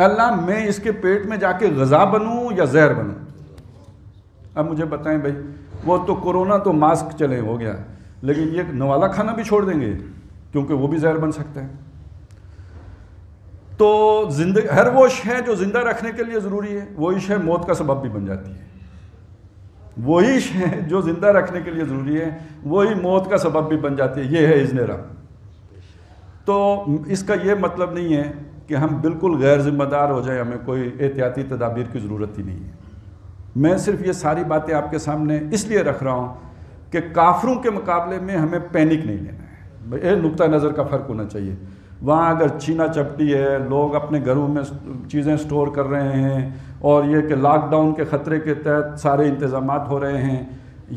اللہ میں اس کے پیٹ میں جا کے غذا بنوں یا زہر بنوں. اب مجھے بتائیں بھائی، وہ تو کورونا تو ماسک چلے ہو گیا، لیکن یہ نوالا کھانا بھی چھوڑ دیں گے کیونکہ وہ بھی زہر بن سکتا ہے. تو ہر وہ شے جو زندہ رکھنے کے لیے ضروری ہے وہی شے موت کا سبب بھی بن جاتی ہے. وہی شے جو زندہ رکھنے کے لیے ضروری ہے وہی موت کا سبب بھی بن جاتی ہے. یہ ہے اذن رب. تو اس کا یہ مطلب نہیں ہے کہ ہم بالکل غیر ذمہ دار ہو جائیں، ہمیں کوئی احتیاطی تدابیر کی ضرورت ہی نہیں ہے. میں صرف یہ ساری باتیں آپ کے سامنے اس لیے رکھ رہا ہوں کہ کافروں کے مقابلے میں ہمیں پینک نہیں لینا ہے. ایک نقطہ نظر کا فرق ہونا چاہیے. وہاں اگر چھینا چپٹی ہے، لوگ اپنے گھروں میں چیزیں سٹور کر رہے ہیں، اور یہ کہ لاک ڈاؤن کے خطرے کے تحت سارے انتظامات ہو رہے ہیں،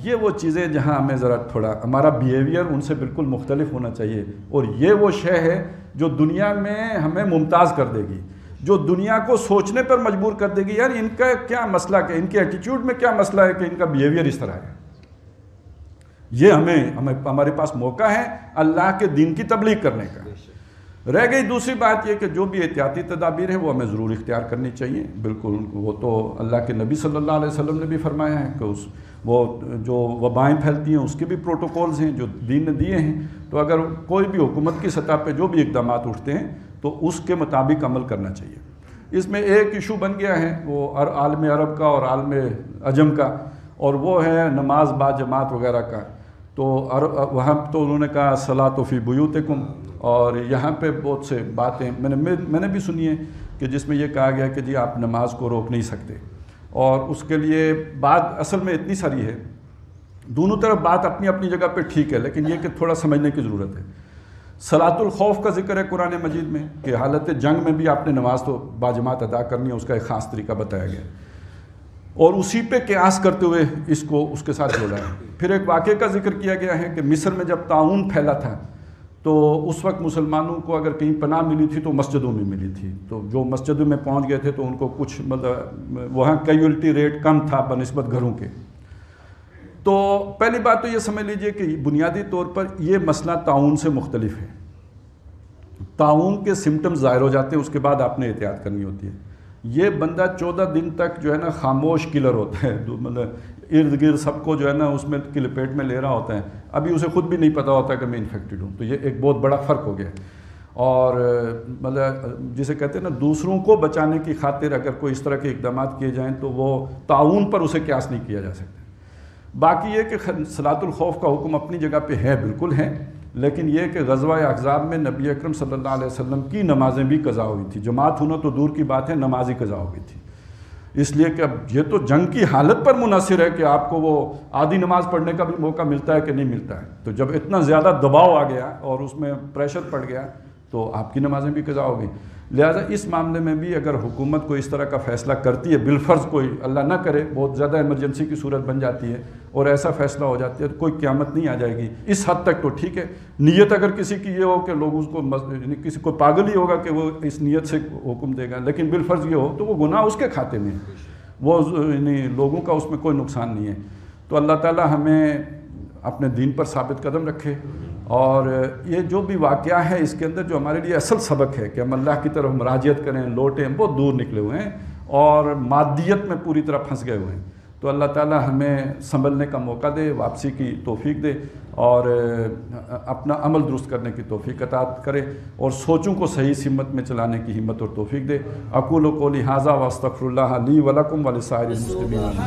یہ وہ چیزیں جہاں ہمیں ذرا تھوڑا ہمارا بیہیویئر ان سے بالکل مختلف ہونا چاہیے. اور یہ وہ شے ہے جو دنیا میں ہمیں ممتاز کر دے گی، جو دنیا کو سوچنے پر مجبور کر دے گی یار ان کا کیا مسئلہ ہے، ان کے ایٹیٹیوڈ میں کیا مسئلہ ہے کہ ان کا بیہیویئر اس طرح ہے. یہ ہمارے پاس موقع ہے اللہ کے دین کی تبلیغ کرنے کا. رہ گئی دوسری بات یہ کہ جو بھی احتیاطی تدابیر ہیں وہ ہمیں ضرور اختیار کرنی چاہیے. بالکل وہ تو اللہ کے نبی صلی اللہ علیہ وسلم نے بھی فرمایا ہے کہ وہ جو وبائیں پھیلتی ہیں اس کے بھی پروٹوکولز ہیں جو دین نے دیے ہیں. تو اگر کوئی بھی حکومت کی سطح پہ جو بھی اقدامات اٹھتے ہیں تو اس کے مطابق عمل کرنا چاہیے. اس میں ایک ایشو بن گیا ہے وہ عالم عرب کا اور عالم عجم کا، اور وہ ہے نماز با جماعت وغیرہ کا. تو وہاں تو انہوں نے کہا صلاۃ فی بیوتکم، اور یہاں پہ بہت سے باتیں میں نے بھی سنی ہے کہ جس میں یہ کہا گیا کہ جی آپ نماز کو روک نہیں سکتے. اور اس کے لیے بات اصل میں اتنی ساری ہے، دونوں طرف بات اپنی اپنی جگہ پہ ٹھیک ہے، لیکن یہ کہ تھوڑا سمجھنے کی ضرورت ہے. صلاۃ الخوف کا ذکر ہے قرآن مجید میں کہ حالت جنگ میں بھی آپ نے نماز تو باجماعت ادا کرنی ہے، اس کا ایک خاص طریقہ بتایا گیا، اور اسی پہ قیاس کرتے ہوئے اس کو اس کے ساتھ جوڑا ہے. پھر ایک واقعے کا ذکر کیا گیا ہے کہ مصر میں جب طاعون پھیلا تھا تو اس وقت مسلمانوں کو اگر کہیں پناہ ملی تھی تو مسجدوں میں ملی تھی. تو جو مسجدوں میں پہنچ گئے تھے تو ان کو کچھ مطلب وہاں کیجویلٹی ریٹ کم تھا بنسبت گھروں کے. تو پہلی بات تو یہ سمجھ لیجئے کہ بنیادی طور پر یہ مسئلہ طاعون سے مختلف ہے. طاعون کے سمٹمز ظاہر ہو جاتے ہیں، اس کے بعد آپ نے احتیاط کرنی ہوتی ہے. یہ بندہ 14 دن تک جو ہے نا خاموش کلر ہوتا ہے، مطلب ارد گرد سب کو جو ہے نا اس میں لپیٹ میں لے رہا ہوتا ہے، ابھی اسے خود بھی نہیں پتہ ہوتا کہ میں انفیکٹڈ ہوں. تو یہ ایک بہت بڑا فرق ہو گیا. اور مطلب جسے کہتے ہیں نا دوسروں کو بچانے کی خاطر اگر کوئی اس طرح کے اقدامات کیے جائیں تو وہ طاعون پر اسے قیاس نہیں کیا جا سکتا. باقی یہ کہ صلاۃ الخوف کا حکم اپنی جگہ پہ ہے، بالکل ہے، لیکن یہ کہ غزوہ احزاب میں نبی اکرم صلی اللہ علیہ وسلم کی نمازیں بھی قضا ہوئی تھی. جماعت ہونا تو دور کی بات ہے، نماز ہی قضا ہو گئی تھی. اس لیے کہ اب یہ تو جنگ کی حالت پر منحصر ہے کہ آپ کو وہ آدھی نماز پڑھنے کا بھی موقع ملتا ہے کہ نہیں ملتا ہے. تو جب اتنا زیادہ دباؤ آ گیا اور اس میں پریشر پڑ گیا تو آپ کی نمازیں بھی قضا ہو گئی. لہٰذا اس معاملے میں بھی اگر حکومت کوئی اس طرح کا فیصلہ کرتی ہے، بالفرض کوئی اللہ نہ کرے بہت زیادہ ایمرجنسی کی صورت بن جاتی ہے اور ایسا فیصلہ ہو جاتی ہے تو کوئی قیامت نہیں آ جائے گی. اس حد تک تو ٹھیک ہے. نیت اگر کسی کی یہ ہو کہ لوگ اس کو یعنی کسی کو پاگل ہی ہوگا کہ وہ اس نیت سے حکم دے گا، لیکن بالفرض یہ ہو تو وہ گناہ اس کے کھاتے میں ہے، وہ یعنی لوگوں کا اس میں کوئی نقصان نہیں ہے. تو اللہ تعالی ہمیں اپنے دین پر ثابت قدم رکھے. اور یہ جو بھی واقعہ ہے اس کے اندر جو ہمارے لیے اصل سبق ہے کہ ہم اللہ کی طرف مراجعت کریں، لوٹیں، ہم بہت دور نکلے ہوئے ہیں اور مادیت میں پوری طرح پھنس گئے ہوئے ہیں. تو اللہ تعالی ہمیں سنبھلنے کا موقع دے، واپسی کی توفیق دے، اور اپنا عمل درست کرنے کی توفیق عطا کرے، اور سوچوں کو صحیح سمت میں چلانے کی ہمت اور توفیق دے۔ اقول قولی ھذا واستغفر اللہ لی ولکم ولسائر المسلمین۔